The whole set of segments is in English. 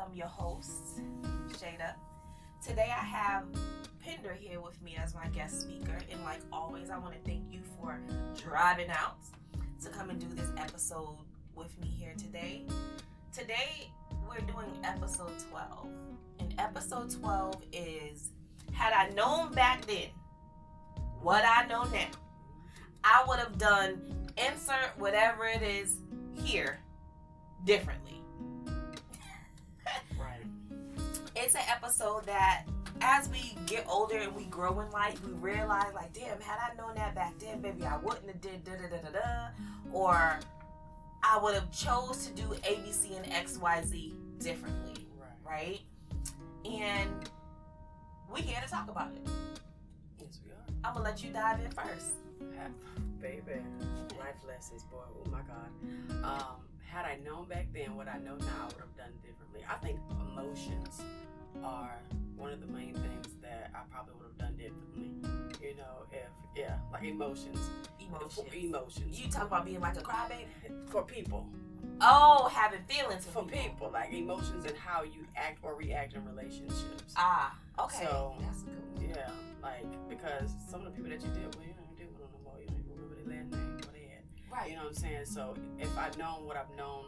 I'm your host, Jada. Today I have Pinder here with me as my guest speaker. And like always, I want to thank you for driving out to come and do this episode with me here today. Today, we're doing episode 12. And episode 12 is, had I known back then what I know now, I would have done insert whatever it is here differently. Right. It's an episode that as we get older and we grow in life, we realize like, damn, had I known that back then, baby, I wouldn't have did da-da-da-da-da, or I would have chose to do A, B, C, and X, Y, Z differently, right? And we're here to talk about it. Yes, we are. I'm going to let you dive in first. Baby, life lessons, boy. Oh my God. Had I known back then what I know now, I would have done differently. I think emotions are one of the main things that I probably would have done differently. You know, like emotions. Emotions. You talk about being like a crybaby? For people. Oh, having feelings for people. Like emotions and how you act or react in relationships. Ah, okay. So, that's a good one. Yeah, like, because some of the people that you deal with, you don't even deal with them no more. You don't even remember their last name, what they had. Right. You know what I'm saying? So if I've known what I've known,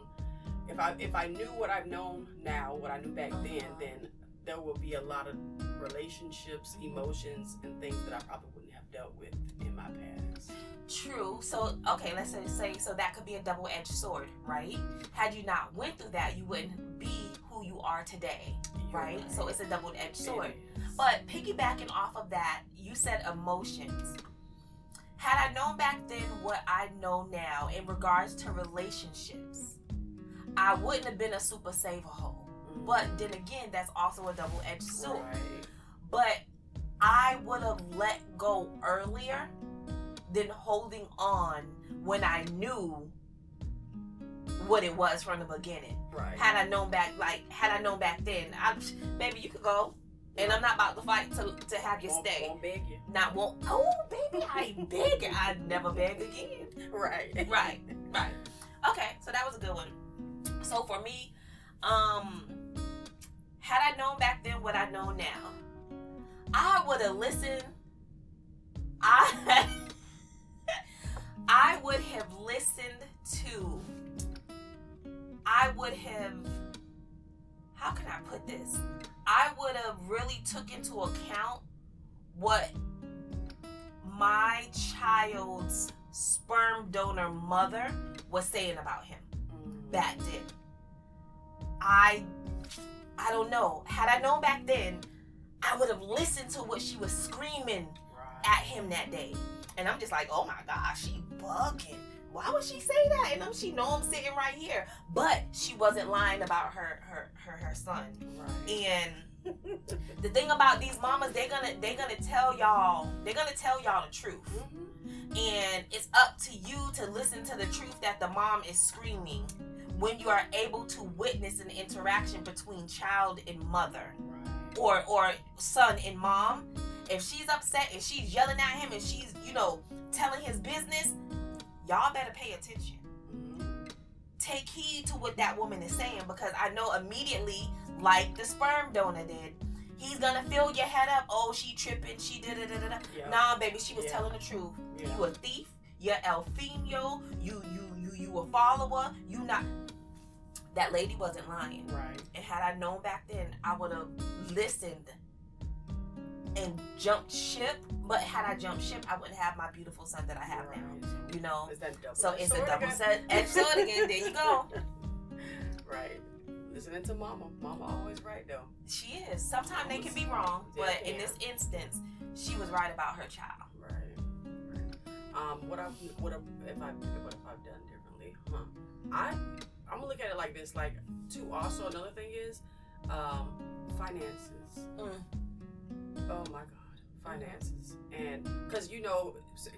if I knew what I've known now, what I knew back then there will be a lot of relationships, emotions, and things that I probably wouldn't have dealt with in my past. True. So, okay, let's say so that could be a double-edged sword, right? Had you not went through that, you wouldn't be who you are today, right? So it's a double-edged sword. But piggybacking off of that, you said emotions. Had I known back then what I know now in regards to relationships, I wouldn't have been a super saver hole. But then again, that's also a double-edged sword. Right. But I would have let go earlier than holding on when I knew what it was from the beginning. Right. Had I known back then, baby, you could go. And I'm not about to fight to have you stay. Won't beg you. Oh, baby, I ain't begging. I'd never beg again. Right. Right. Okay, so that was a good one. So for me, had I known back then what I know now, I would have listened. I would have listened to. How can I put this? I would have really took into account what my child's sperm donor mother was saying about him back then. I don't know. Had I known back then, I would have listened to what she was screaming at him that day. And I'm just like, oh my gosh, she bugging. Why would she say that? And she know I'm sitting right here. But she wasn't lying about her son. Right. And the thing about these mamas, they're gonna tell y'all the truth. Mm-hmm. And it's up to you to listen to the truth that the mom is screaming when you are able to witness an interaction between child and mother. Right. Or son and mom. If she's upset and she's yelling at him and she's, telling his business, y'all better pay attention. Mm-hmm. Take heed to what that woman is saying, because I know immediately, like the sperm donor did, he's gonna fill your head up. Oh, she tripping, she da-da-da-da-da. Yeah. Nah, baby, she was telling the truth. Yeah. You a thief, you're El Fino, you a follower, you not. That lady wasn't lying. Right. And had I known back then, I would have listened and jumped ship. But had I jumped ship, I wouldn't have my beautiful son that I have now. Is that double So it's a again? double-edged sword again. There you go. Right. Listening to mama. Mama always right though. She is. Sometimes they can be wrong, but in this instance, she was right about her child. Right. What if I've done differently? I'm gonna look at it like this. Like, also another thing is, finances. Oh my God. Finances. And because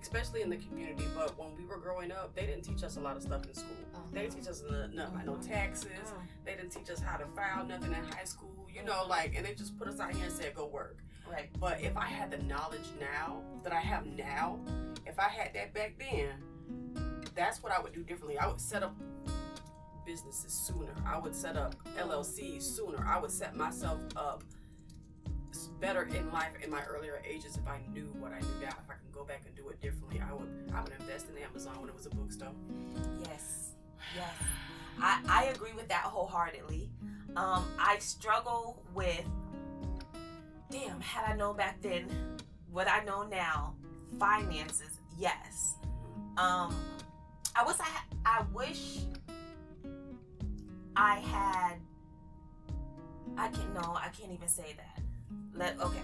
especially in the community, but when we were growing up, they didn't teach us a lot of stuff in school. They didn't teach us nothing, like no taxes. They didn't teach us how to file nothing in high school, and they just put us out here and said go work. Right. But if I had the knowledge now that I have now, if I had that back then, that's what I would do differently. I would set up businesses sooner. I would set up LLCs sooner. I would set myself up better in life in my earlier ages if I knew what I knew now. If I can go back and do it differently, I would invest in Amazon when it was a bookstore. Yes. I agree with that wholeheartedly. I struggle with, damn, had I known back then what I know now, finances, yes. I wish I had, I can't even say that. Okay.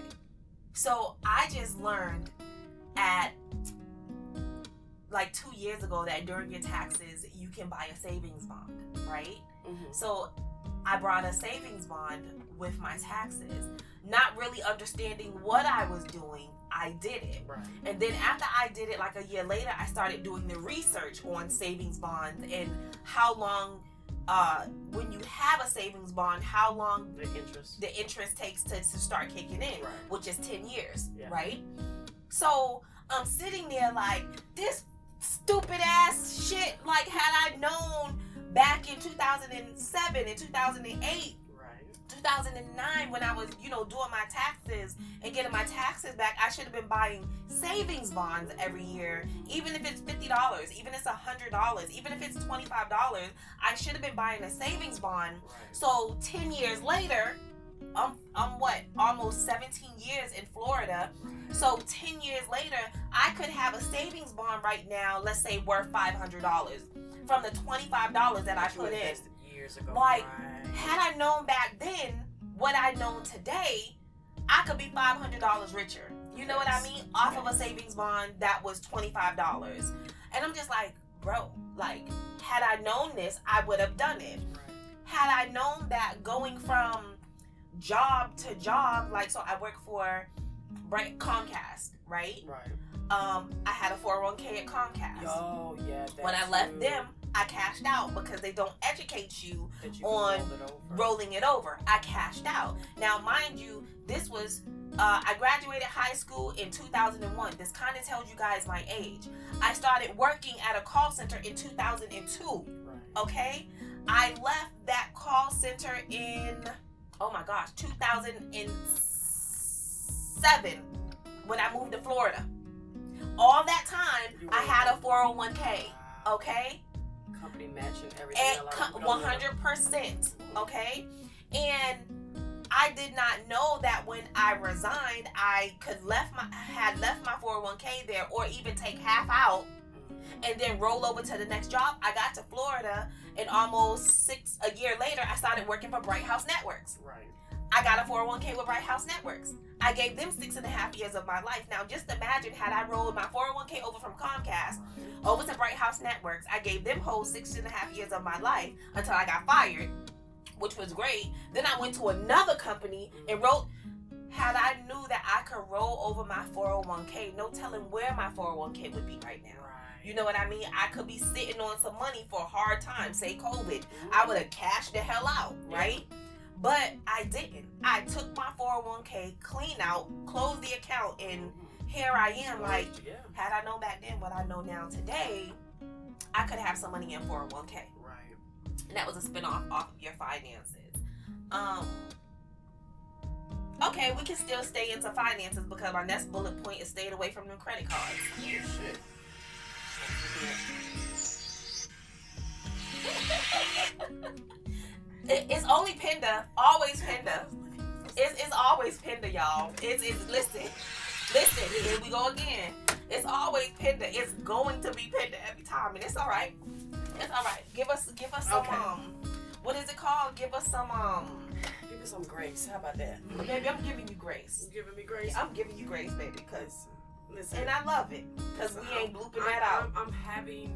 So I just learned at like 2 years ago that during your taxes, you can buy a savings bond, right? Mm-hmm. So I brought a savings bond with my taxes, not really understanding what I was doing. I did it. Right. And then after I did it, like a year later, I started doing the research on savings bonds and how long, when you have a savings bond, how long the interest takes to start kicking in, right. which is 10 years, yeah. right? So I'm sitting there like, this stupid ass shit, like had I known back in 2007 and 2008, 2009 when I was, doing my taxes and getting my taxes back, I should have been buying savings bonds every year. Even if it's $50, even if it's $100, even if it's $25, I should have been buying a savings bond. Right. So 10 years later, I'm what, almost 17 years in Florida. So 10 years later, I could have a savings bond right now, let's say worth $500 from the $25 that I put in. Years ago. Like, right. had I known back then what I know today, I could be $500 richer. You know what I mean? Off of a savings bond that was $25. And I'm just like, bro, like, had I known this, I would have done it. Right. Had I known that going from job to job, like, so I work for Comcast, right? Right. I had a 401k at Comcast. Oh, yeah. When I left them, I cashed out because they don't educate you on rolling it over. I cashed out. Now, mind you, this was, I graduated high school in 2001. This kind of tells you guys my age. I started working at a call center in 2002. Right. Okay? I left that call center in, 2007 when I moved to Florida. All that time, I had a 401k. Okay? Company matching everything. And 100%. Okay? And I did not know that when I resigned, I had left my 401k there, or even take half out and then roll over to the next job. I got to Florida, and almost a year later, I started working for Bright House Networks. Right. I got a 401k with Bright House Networks. I gave them 6.5 years of my life. Now, just imagine had I rolled my 401k over from Comcast over to Bright House Networks. I gave them whole 6.5 years of my life until I got fired, which was great. Then I went to another company and had I knew that I could roll over my 401k, no telling where my 401k would be right now. You know what I mean? I could be sitting on some money for a hard time, say COVID. I would have cashed the hell out, right? But I didn't. I took my 401k clean out, closed the account, and here I am. Like, had I known back then what I know now today, I could have some money in 401k. Right. And that was a spinoff off of your finances. Okay, we can still stay into finances because our next bullet point is staying away from them credit cards. Oh, shit. It's only Penda, always Penda. It's always Penda, y'all. Listen, here we go again. It's always Penda. It's going to be Penda every time, and it's all right. It's all right. Give us some what is it called? Give us some grace. How about that? Baby, I'm giving you grace. You giving me grace? I'm giving you grace, baby, because listen, and I love it because we ain't blooping that out. I'm having,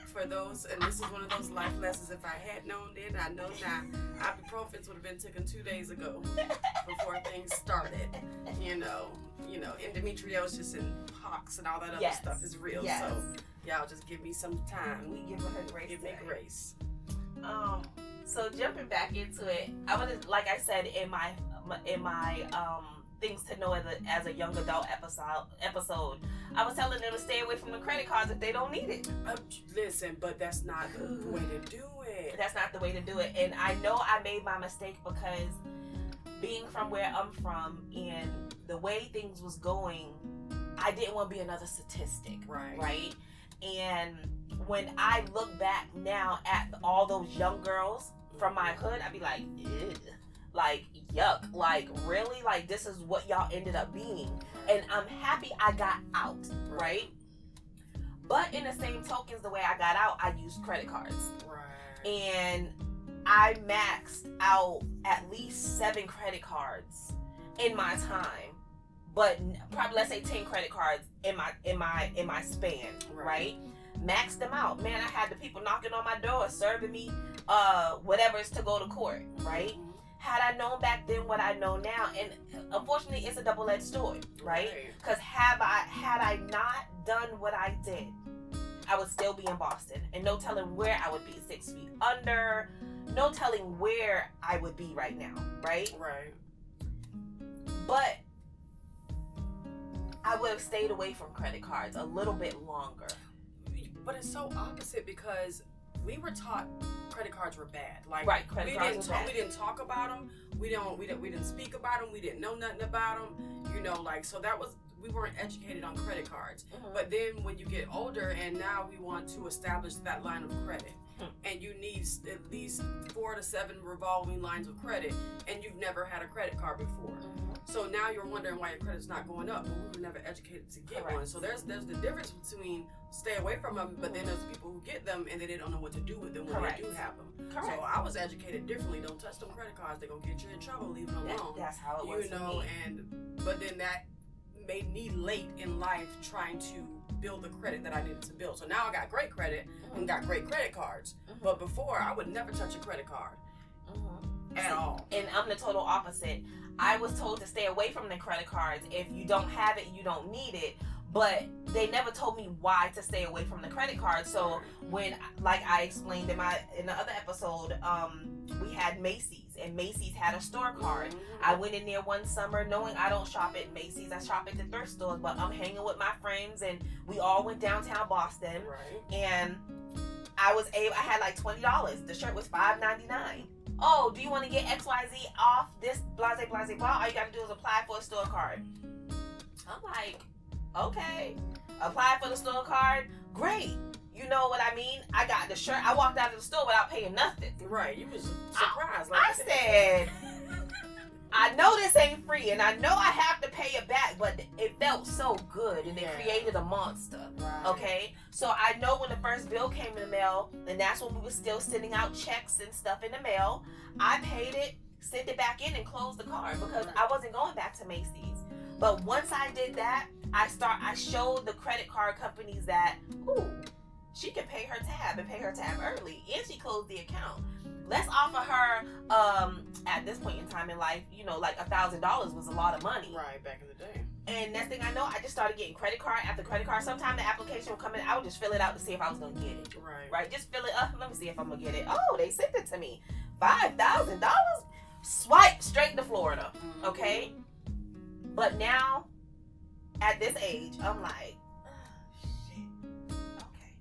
for those, and this is one of those life lessons. If I had known then, I know now. Ibuprofens would have been taken 2 days ago before things started. You know, endometriosis and pox and all that other stuff is real. Yes. So y'all just give me some time. We give her grace. Give me grace. So jumping back into it, I would, like I said in my things to know as a young adult episode. I was telling them to stay away from the credit cards if they don't need it. Listen, but that's not the way to do it. That's not the way to do it. And I know I made my mistake because being from where I'm from and the way things was going, I didn't want to be another statistic. Right? And when I look back now at all those young girls from my hood, I'd be like, ew. Like, yuck. Like, really? Like, this is what y'all ended up being. And I'm happy I got out, right? But in the same tokens, the way I got out, I used credit cards. Right. And I maxed out at least 7 credit cards in my time. But probably, let's say 10 credit cards in my span, right? Maxed them out. Man, I had the people knocking on my door, serving me whatever it's to go to court, right? Had I known back then what I know now, and unfortunately it's a double-edged sword, right? Because had I not done what I did, I would still be in Boston, and no telling where I would be, 6 feet under, no telling where I would be right now, right? But I would have stayed away from credit cards a little bit longer. But it's so opposite because we were taught credit cards were bad. Like, credit cards were bad. We didn't talk about them. We didn't speak about them. We didn't know nothing about them. You know, like, so that was, we weren't educated on credit cards. But then when you get older and now we want to establish that line of credit, and you need at least 4 to 7 revolving lines of credit, and you've never had a credit card before. So now you're wondering why your credit's not going up, but we were never educated to get one. So there's the difference between stay away from them, but then there's people who get them and then they don't know what to do with them when they do have them. So I was educated differently. Don't touch them credit cards; they're gonna get you in trouble. Leave them alone. That's how it was. You know, but then that made me late in life trying to build the credit that I needed to build. So now I got great credit and got great credit cards. But before, I would never touch a credit card at all. And I'm the total opposite. I was told to stay away from the credit cards. If you don't have it, you don't need it. But they never told me why to stay away from the credit card. So when, like I explained in the other episode, we had Macy's, and Macy's had a store card. I went in there one summer knowing I don't shop at Macy's. I shop at the thrift stores, but I'm hanging with my friends, and we all went downtown Boston. And I had like $20. The shirt was $5.99. Oh, do you want to get XYZ off this blase blah? All you got to do is apply for a store card. I'm like, okay, apply for the store card, great. You know what I mean? I got the shirt. I walked out of the store without paying nothing. Right, you was surprised. I said, I know this ain't free, and I know I have to pay it back, but it felt so good, and it created a monster. Okay? So I know when the first bill came in the mail, and that's when we were still sending out checks and stuff in the mail, I paid it, sent it back in, and closed the card because I wasn't going back to Macy's. But once I did that, I showed the credit card companies that, she can pay her tab and pay her tab early, and she closed the account. Let's offer her, at this point in time in life, you know, like $1,000 was a lot of money. Right, back in the day. And next thing I know, I just started getting credit card after credit card. Sometimes the application would come in, I would just fill it out to see if I was going to get it. Right, just fill it up. Let me see if I'm going to get it. Oh, they sent it to me. $5,000? Swipe straight to Florida. Okay? But now, at this age, I'm like, shit. Okay.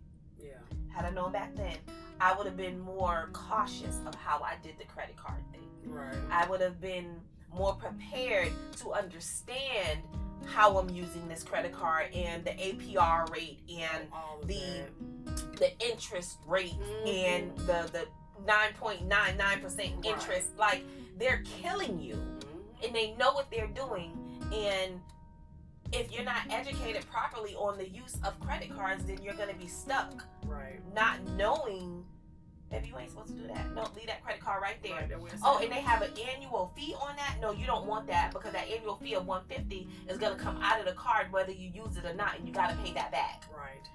Yeah. Had I known back then, I would have been more cautious of how I did the credit card thing. Right. I would have been more prepared to understand how I'm using this credit card and the APR rate and the interest rate and the 9.99% interest. Like, they're killing you, and they know what they're doing. And if you're not educated properly on the use of credit cards, then you're going to be stuck. Right. Not knowing, maybe you ain't supposed to do that. No, leave that credit card right there. Right, and they have an annual fee on that? No, you don't want that, because that annual fee of $150 is going to come out of the card whether you use it or not, and you got to pay that back. Right.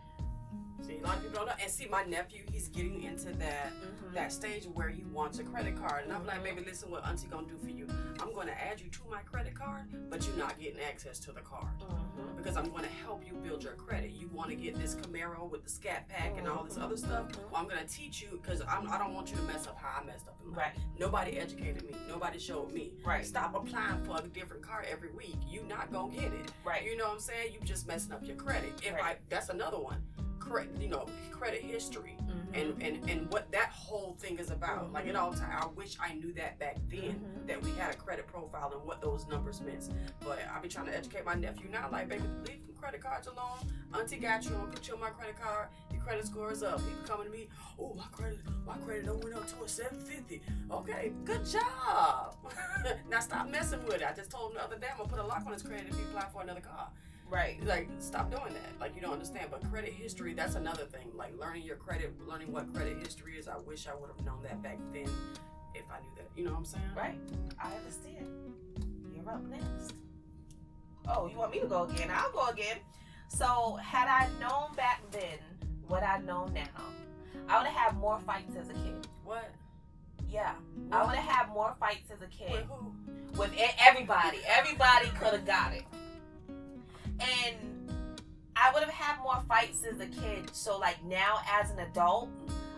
See, a lot of people don't know. And see, my nephew, he's getting into that stage where he wants a credit card. And I'm like, baby, listen, what Auntie gonna do for you? I'm gonna add you to my credit card, but you're not getting access to the card. Because I'm gonna help you build your credit. You wanna get this Camaro with the Scat Pack and all this other stuff? Well, I'm gonna teach you, because I don't want you to mess up how I messed up in life. Right. Nobody educated me. Nobody showed me. Right. Stop applying for a different card every week. You not gonna get it. Right. You know what I'm saying? You just messing up your credit. That's another one. Credit history and what that whole thing is about. Like it all time. I wish I knew that back then, that we had a credit profile and what those numbers meant. But I be trying to educate my nephew now. Like, baby, leave them credit cards alone. Auntie got you. I'm gonna put you on my credit card. Your credit score is up. He be coming to me. Oh, my credit done went up to a 750. Okay, good job. Now stop messing with it. I just told him the other day I'm gonna put a lock on his credit if he apply for another car. Right. Like, stop doing that. Like, you don't understand. But credit history, that's another thing. Like, learning your credit, learning what credit history is. I wish I would have known that back then if I knew that. You know what I'm saying? Right. I understand. You're up next. Oh, you want me to go again? I'll go again. So, had I known back then what I know now, I would have had more fights as a kid. What? Yeah. What? I would have had more fights as a kid. With who? With everybody. Everybody could have got it. And I would have had more fights as a kid. So, like, now as an adult,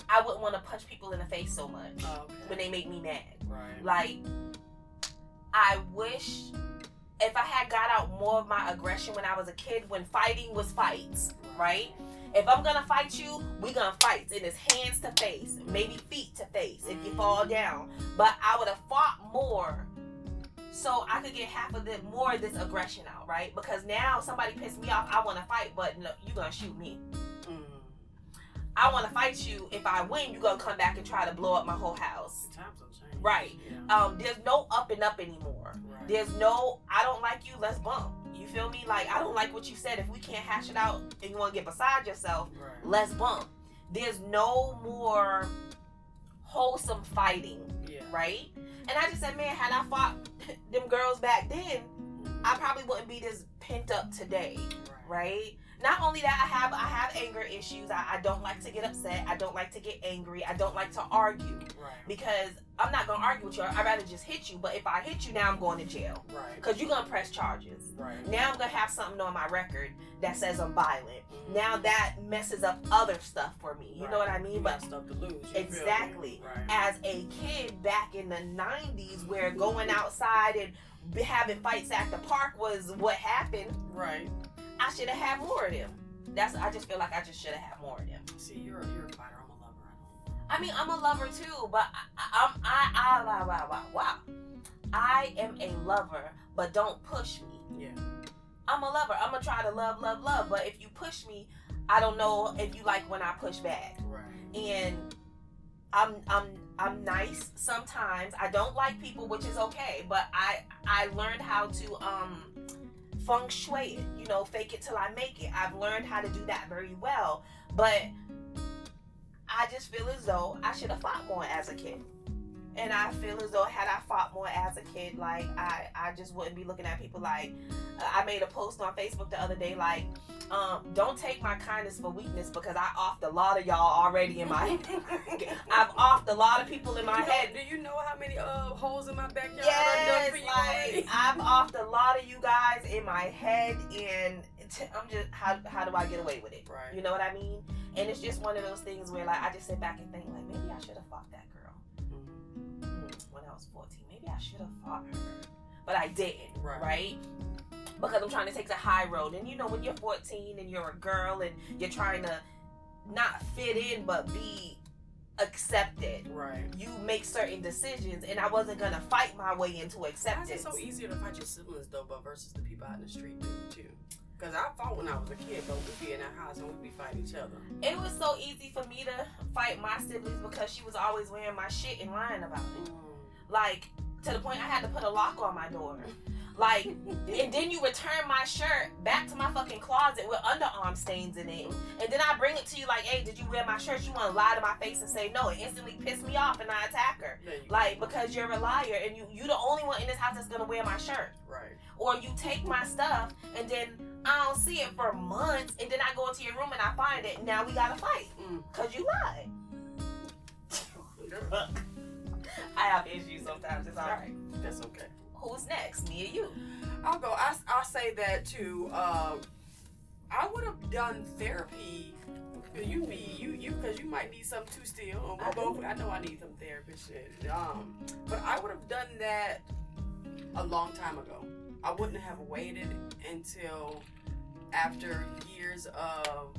I wouldn't want to punch people in the face so much when they make me mad. Right. Like, I wish if I had got out more of my aggression when I was a kid, when fighting was fights, right? If I'm gonna fight you, we gonna fight. And it's hands to face, maybe feet to face if you fall down. But I would have fought more so I could get half of more of this aggression out, right? Because now somebody pissed me off, I want to fight, but no, you gonna shoot me. I want to fight you. If I win, you gonna come back and try to blow up my whole house. Times will change. Right. Yeah. There's no up and up anymore. Right. There's no, I don't like you, let's bump. You feel me? Like, I don't like what you said. If we can't hash it out and you want to get beside yourself, let's bump. There's no more wholesome fighting, right? And I just said, man, had I fought them girls back then, I probably wouldn't be this pent up today, right? Not only that, I have anger issues. I don't like to get upset. I don't like to get angry. I don't like to argue. Because I'm not going to argue with you. I'd rather just hit you. But if I hit you, now I'm going to jail. Because you're going to press charges. Now I'm going to have something on my record that says I'm violent. Now that messes up other stuff for me. You know what I mean? You got stuff to lose. Exactly. As a kid back in the 90s, where going outside and having fights at the park was what happened. Right. I should have had more of them. I just feel like I just should have had more of them. See, you're a fighter. I'm a lover. I mean, I'm a lover too, but I am a lover, but don't push me. Yeah. I'm a lover. I'm gonna try to love, but if you push me, I don't know if you like when I push back. Right. And I'm nice sometimes. I don't like people, which is okay, but I learned how to feng shui it, fake it till I make it. I've learned how to do that very well, but I just feel as though I should have fought more as a kid. And I feel as though had I fought more as a kid, like I just wouldn't be looking at people like, I made a post on Facebook the other day like, don't take my kindness for weakness, because I offed a lot of y'all already in my I've offed a lot of people in my head. Do you know how many holes in my backyard I've done for you already? I've offed a lot of you guys in my head, and I'm just, how do I get away with it? Right. You know what I mean? And it's just one of those things where like I just sit back and think like, maybe I should have fought that girl when I was 14. Maybe I should have fought her, but I didn't. Right? Because I'm trying to take the high road. And when you're 14 and you're a girl and you're trying to not fit in but be accepted, you make certain decisions, and I wasn't gonna fight my way into acceptance. Why is it so easier to fight your siblings though, but versus the people out in the street too? Because I fought when I was a kid, but we'd be in our house and we'd be fighting each other. It was so easy for me to fight my siblings because she was always wearing my shit and lying about it. Like, to the point I had to put a lock on my door. Like, and then you return my shirt back to my fucking closet with underarm stains in it. And then I bring it to you like, hey, did you wear my shirt? You want to lie to my face and say no. It instantly pissed me off and I attack her. Like, because you're a liar and you the only one in this house that's going to wear my shirt. Right. Or you take my stuff and then I don't see it for months and then I go into your room and I find it. Now we got to fight. Because you lied. I have issues sometimes. It's all right. That's okay. Who's next? Me or you? I'll go. I'll say that too. I would have done therapy. You because you might need some too still. I know I need some therapy shit. But I would have done that a long time ago. I wouldn't have waited until after years of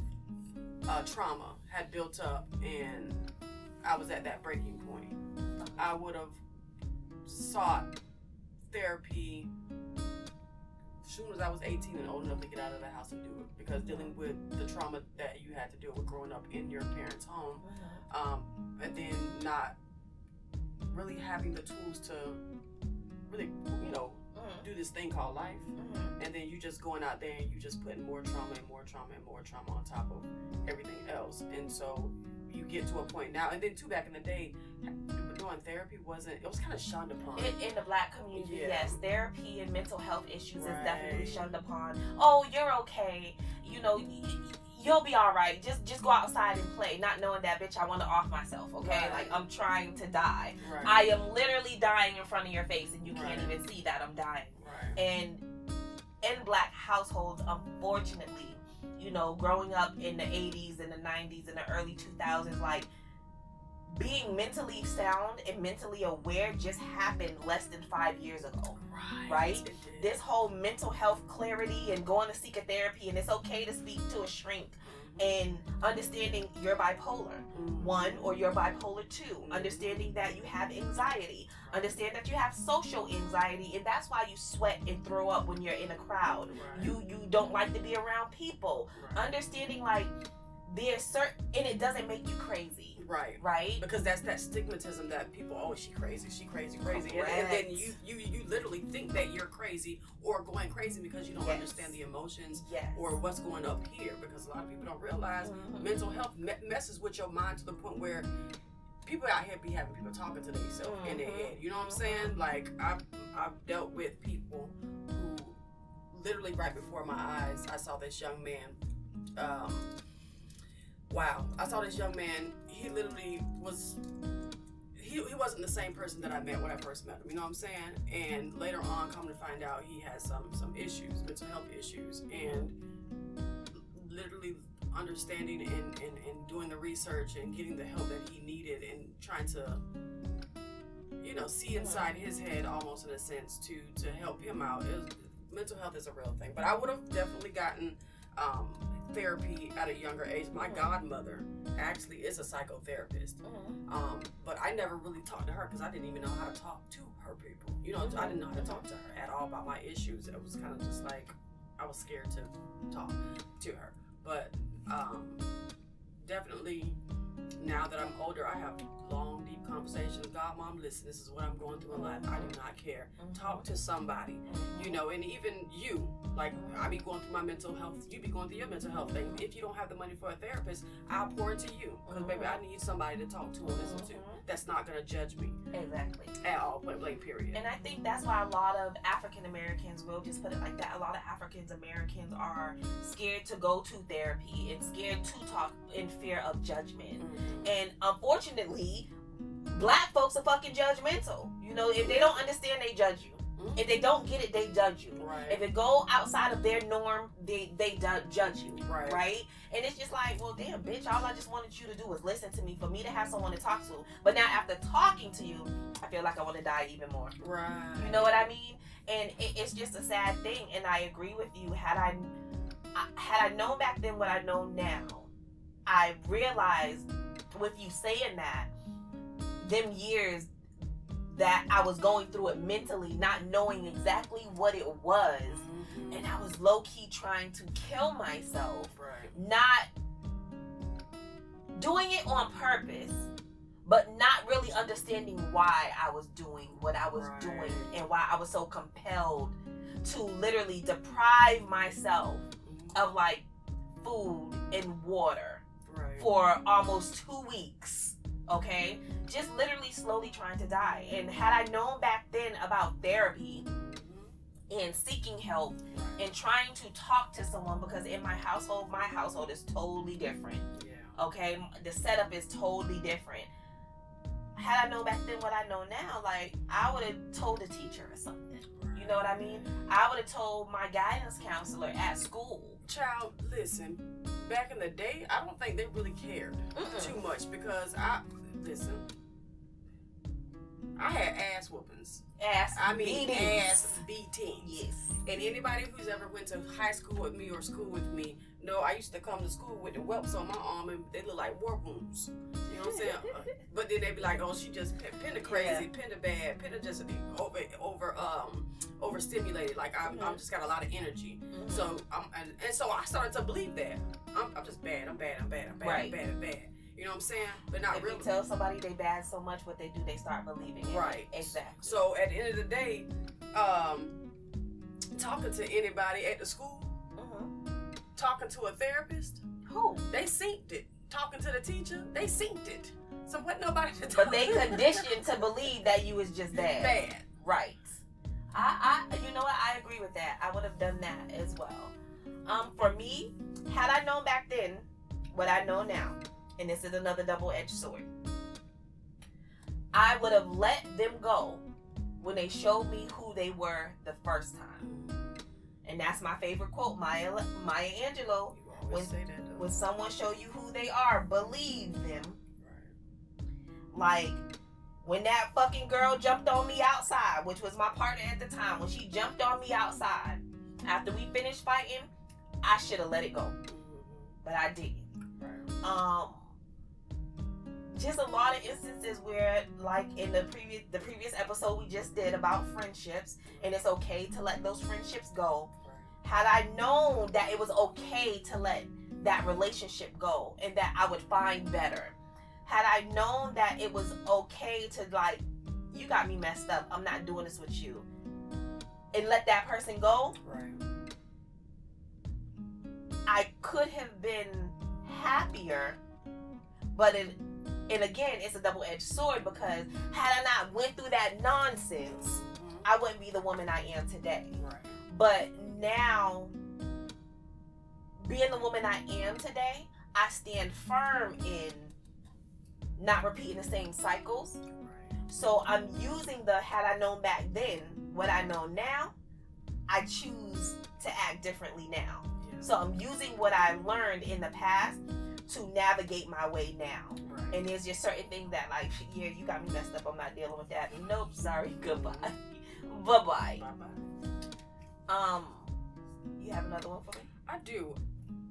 trauma had built up and I was at that breaking point. I would have sought therapy as soon as I was 18 and old enough to get out of the house and do it, because dealing with the trauma that you had to deal with growing up in your parents' home, and then not really having the tools to really, do this thing called life, and then you just going out there and you just putting more trauma and more trauma and more trauma on top of everything else. And so you get to a point now, and then too, back in the day, doing therapy it was kind of shunned upon. In the black community, yes, therapy and mental health issues is definitely shunned upon. Oh, you're okay, you'll be all right. Just go outside and play, not knowing that, bitch, I want to off myself, okay? Right. Like, I'm trying to die. Right. I am literally dying in front of your face, and you can't even see that I'm dying. Right. And in black households, unfortunately, growing up in the 80s and the 90s and the early 2000s, like, being mentally sound and mentally aware just happened less than 5 years ago. Right? This whole mental health clarity and going to seek a therapy, and it's okay to speak to a shrink, and understanding you're bipolar 1 or you're bipolar 2, understanding that you have anxiety, understand that you have social anxiety, and that's why you sweat and throw up when you're in a crowd. You don't like to be around people. Understanding, like, there's certain, and it doesn't make you crazy. Right? Because that's that stigmatism that people, she crazy. And then you literally think that you're crazy or going crazy because you don't understand the emotions or what's going up here, because a lot of people don't realize mental health messes with your mind to the point where people out here be having people talking to themselves in their head. You know what I'm saying? Like, I've dealt with people who literally right before my eyes, I saw this young man. I saw this young man. He literally was. He wasn't the same person that I met when I first met him. You know what I'm saying? And later on, come to find out, he has some issues, mental health issues, and literally understanding and doing the research and getting the help that he needed and trying to, see inside his head almost in a sense to help him out. Mental health is a real thing, but I would have definitely gotten therapy at a younger age. My godmother actually is a psychotherapist, but I never really talked to her because I didn't even know how to talk to her people. I didn't know how to talk to her at all about my issues. It was kind of just like I was scared to talk to her. But definitely now that I'm older, I have long, deep conversations. God, Mom, listen, this is what I'm going through in life. I do not care. Talk to somebody, and even you, like, I be going through my mental health. You be going through your mental health thing. If you don't have the money for a therapist, I'll pour into you. Because, baby, I need somebody to talk to and listen to that's not going to judge me. Exactly. At all, point blank, period. And I think that's why a lot of African Americans, we'll just put it like that, a lot of African Americans are scared to go to therapy and scared to talk in fear of judgment. And unfortunately, black folks are fucking judgmental. If they don't understand, they judge you. If they don't get it, they judge you. If it go outside of their norm, they judge you. Right? And it's just like, well, damn, bitch, all I just wanted you to do was listen to me, for me to have someone to talk to. But now after talking to you, I feel like I want to die even more. You know what I mean? And it's just a sad thing. And I agree with you. Had I known back then what I know now, I realized with you saying that, them years that I was going through it mentally, not knowing exactly what it was, and I was low-key trying to kill myself, not doing it on purpose, but not really understanding why I was doing what I was doing and why I was so compelled to literally deprive myself of like food and water for almost 2 weeks. Okay, just literally slowly trying to die. And had I known back then about therapy and seeking help and trying to talk to someone, because in my household is totally different. Okay, the setup is totally different. Had I known back then what I know now, like, I would have told a teacher or something. You know what I mean? I would have told my guidance counselor at school. Child, listen, back in the day, I don't think they really cared too much, because I had ass whoopings. Ass beating. Yes. And anybody who's ever went to high school with me or school with me, know I used to come to school with the whelps on my arm, and they look like war wounds. You know what I'm saying? But then they be like, oh, she just Penta crazy, Penta bad, Penta just overstimulated. Like I'm just got a lot of energy. So so I started to believe that I'm just bad. I'm bad. You know what I'm saying? But not really. If you tell somebody they bad so much, what they do, they start believing it. Right. Exactly. So at the end of the day, talking to anybody at the school, talking to a therapist, they synced it. Talking to the teacher, they synced it. So what nobody to talk. But they conditioned to believe that you was just bad. Bad. Right. I you know what? I agree with that. I would have done that as well. For me, had I known back then what I know now, and this is another double-edged sword, I would have let them go when they showed me who they were the first time. And that's my favorite quote, Maya Angelou. When someone show you who they are, believe them. Like, when that fucking girl jumped on me outside, which was my partner at the time, when she jumped on me outside, after we finished fighting, I should have let it go. But I didn't. Just a lot of instances where, like in the previous episode we just did about friendships, and it's okay to let those friendships go. Had I known that it was okay to let that relationship go and that I would find better, had I known that it was okay to, like, you got me messed up, I'm not doing this with you, and let that person go, I could have been happier. But and again, it's a double-edged sword, because had I not went through that nonsense, I wouldn't be the woman I am today. But now, being the woman I am today, I stand firm in not repeating the same cycles. So I'm using the had I known back then what I know now, I choose to act differently now. So I'm using what I learned in the past to navigate my way now. And there's just certain things that, like, yeah, you got me messed up, I'm not dealing with that. Nope, sorry, goodbye. Bye-bye. You have another one for me? I do.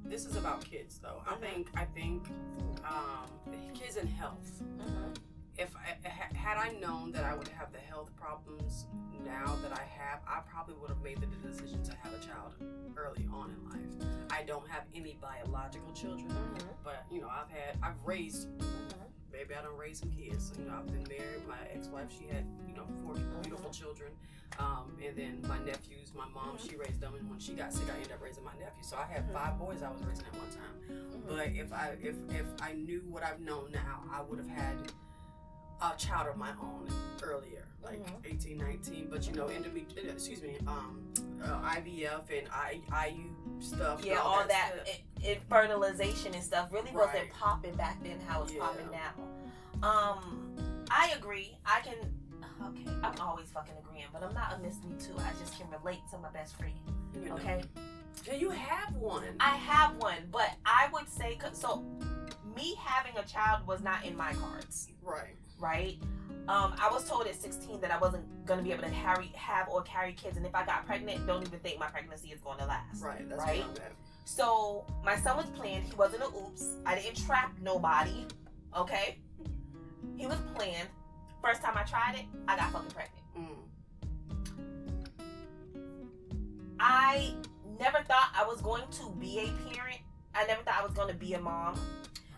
This is about kids, though. I think kids and health. If had I known that I would have the health problems now that I have, I probably would have made the decision to have a child early on in life. I don't have any biological children, but you know, I've raised. Maybe I don't raise some kids. You know, I've been married. My ex-wife, she had 4 beautiful children, and then my nephews. My mom, she raised them, and when she got sick, I ended up raising my nephew. So I had 5 boys I was raising at one time. But if I knew what I've known now, I would have had a child of my own earlier, like 18, 19. But IVF and IU stuff. Yeah, all that fertilization and stuff really wasn't popping back then how it's popping now. I agree. I'm always fucking agreeing, but I'm not a Miss Me Too. I just can relate to my best friend. Okay? Can you have one? I have one, but I would say, so me having a child was not in my cards. Right? I was told at 16 that I wasn't going to be able to have or carry kids, and if I got pregnant, don't even think my pregnancy is going to last. That's right? So my son was planned. He wasn't an oops. I didn't trap nobody. Okay? He was planned. First time I tried it, I got fucking pregnant. I never thought I was going to be a parent. I never thought I was going to be a mom.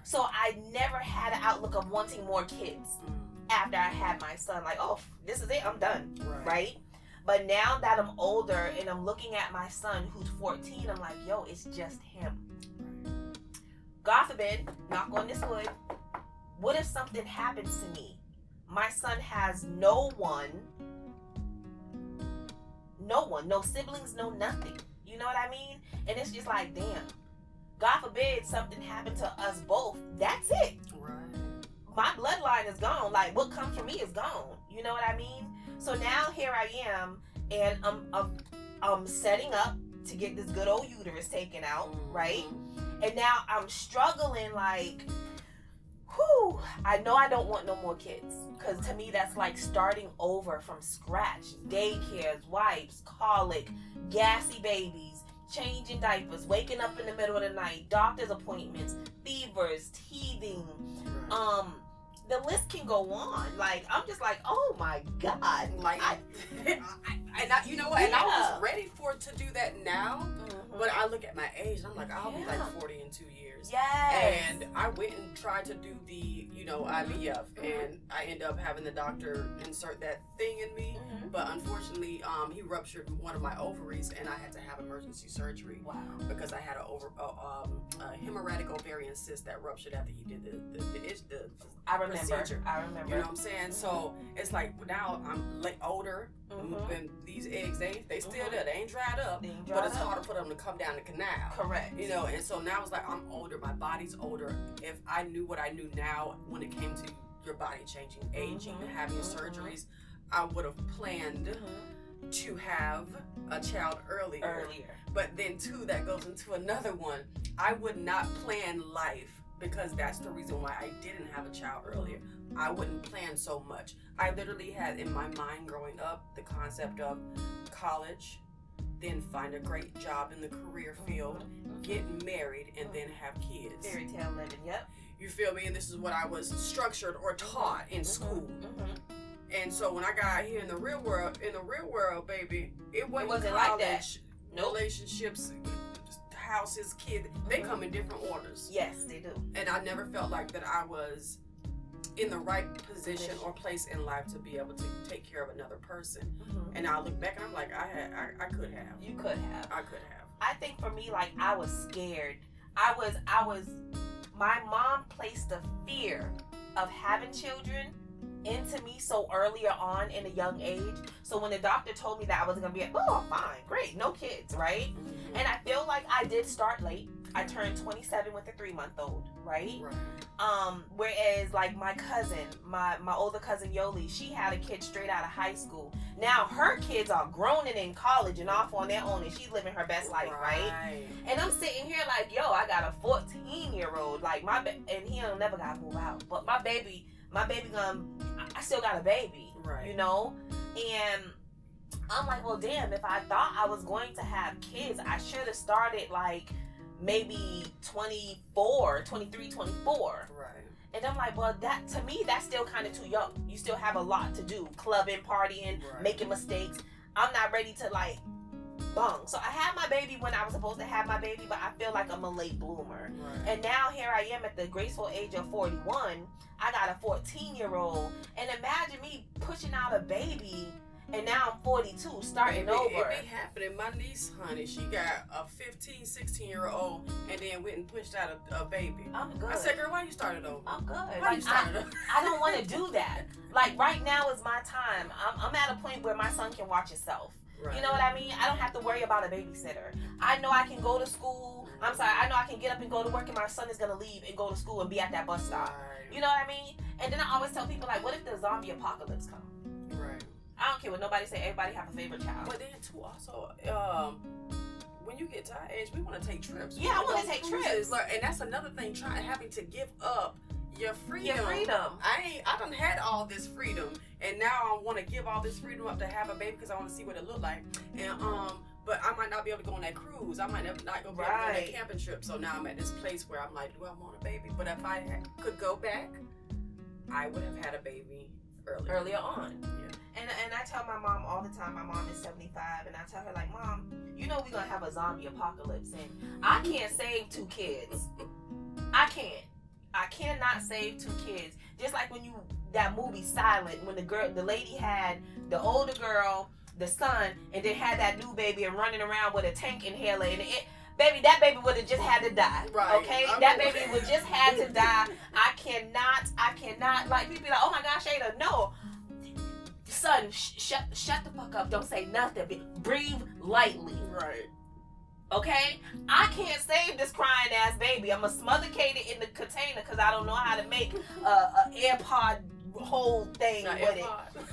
So I never had an outlook of wanting more kids after I had my son. Like, oh, this is it, I'm done, right? But now that I'm older and I'm looking at my son who's 14, I'm like, yo, it's just him. God forbid, knock on this wood, what if something happens to me? My son has no siblings, no nothing. You know what I mean? And it's just like, damn, God forbid something happened to us both. That's it. Right. My bloodline is gone. Like, what comes from me is gone. You know what I mean? So now here I am, and I'm setting up to get this good old uterus taken out, right? And now I'm struggling, like, whew, I know I don't want no more kids. Because to me, that's like starting over from scratch. Daycares, wipes, colic, gassy babies, changing diapers, waking up in the middle of the night, doctor's appointments, fevers, teething. The list can go on. Like, I'm just like, oh my God. Like, you know what? And I was ready to do that now. But I look at my age and I'm like, I'll be like 40 in 2 years. Yes. And I went and tried to do the, IVF, and I ended up having the doctor insert that thing in me. But unfortunately, he ruptured one of my ovaries, and I had to have emergency surgery. Wow. Because I had a hemorrhagic ovarian cyst that ruptured after he did the I remember. procedure. I remember. You know what I'm saying? So it's like now I'm older, and these eggs they still there. They ain't dried up, but it's harder for them to come down the canal. Correct. You know, and so now it's like I'm older. My body's older. If I knew what I knew now when it came to your body changing, aging, having surgeries, I would have planned to have a child earlier. But then too, that goes into another one. I would not plan life, because that's the reason why I didn't have a child earlier. I wouldn't plan so much. I literally had in my mind growing up the concept of college, then find a great job in the career field, get married, and then have kids. Fairy tale living, yep. You feel me? And this is what I was structured or taught in school. And so when I got out here in the real world, baby, it wasn't college, like that. Relationships, houses, kids, they come in different orders. Yes, they do. And I never felt like that I was in the right position or place in life to be able to take care of another person. And I look back and I'm like, I could have. You could have. I could have. I think for me, like, I was scared. My mom placed the fear of having children into me so earlier on in a young age. So when the doctor told me that I was going to be like, oh, fine, great, no kids, right? And I feel like I did start late. I turned 27 with a 3-month-old, right? Whereas like my cousin, my older cousin Yoli, she had a kid straight out of high school. Now her kids are grown and in college and off on their own, and she's living her best life, right? And I'm sitting here like, yo, I got a 14-year-old, like and he'll never gotta move out. But my baby I still got a baby, you know? And I'm like, well, damn, if I thought I was going to have kids, I should have started like maybe 23, 24. And I'm like, well, that to me, that's still kind of too young. You still have a lot to do. Clubbing, partying, making mistakes. I'm not ready to like bung. So I had my baby when I was supposed to have my baby, but I feel like I'm a late bloomer. And now here I am at the graceful age of 41. I got a 14-year-old. And imagine me pushing out a baby, and now I'm 42, starting over. It be happening. My niece, honey, she got a 15, 16-year-old, and then went and pushed out a baby. I'm good. I said, girl, why you started over? I'm good. Why you started over? I don't want to do that. Like, right now is my time. I'm at a point where my son can watch himself. You know what I mean? I don't have to worry about a babysitter. I know I can go to school. I know I can get up and go to work, and my son is going to leave and go to school and be at that bus stop. You know what I mean? And then I always tell people, like, what if the zombie apocalypse comes? I don't care what nobody say. Everybody have a favorite child. But then too, also, when you get to our age, we want to take trips. Yeah, I want to take trips. And that's another thing. Having to give up your freedom. I done had all this freedom, and now I want to give all this freedom up to have a baby because I want to see what it look like. And but I might not be able to go on that cruise. I might not go on that camping trip. So now I'm at this place where I'm like, do I want a baby? But if I could go back, I would have had a baby earlier on. And I tell my mom all the time, my mom is 75, and I tell her, like, Mom, you know we're going to have a zombie apocalypse, and I can't save 2 kids. I can't. I cannot save 2 kids. Just like when that movie Silent, when the lady had the older girl, the son, and then had that new baby and running around with a tank inhaler, and baby, that baby would have just had to die. Right. Okay? That baby would just had to die. I cannot, like, people be like, oh my gosh, Ada, no. Son, shut the fuck up. Don't say nothing. Breathe lightly. Right. Okay? I can't save this crying ass baby. I'm going to smothercate it in the container because I don't know how to make a AirPod whole thing with it.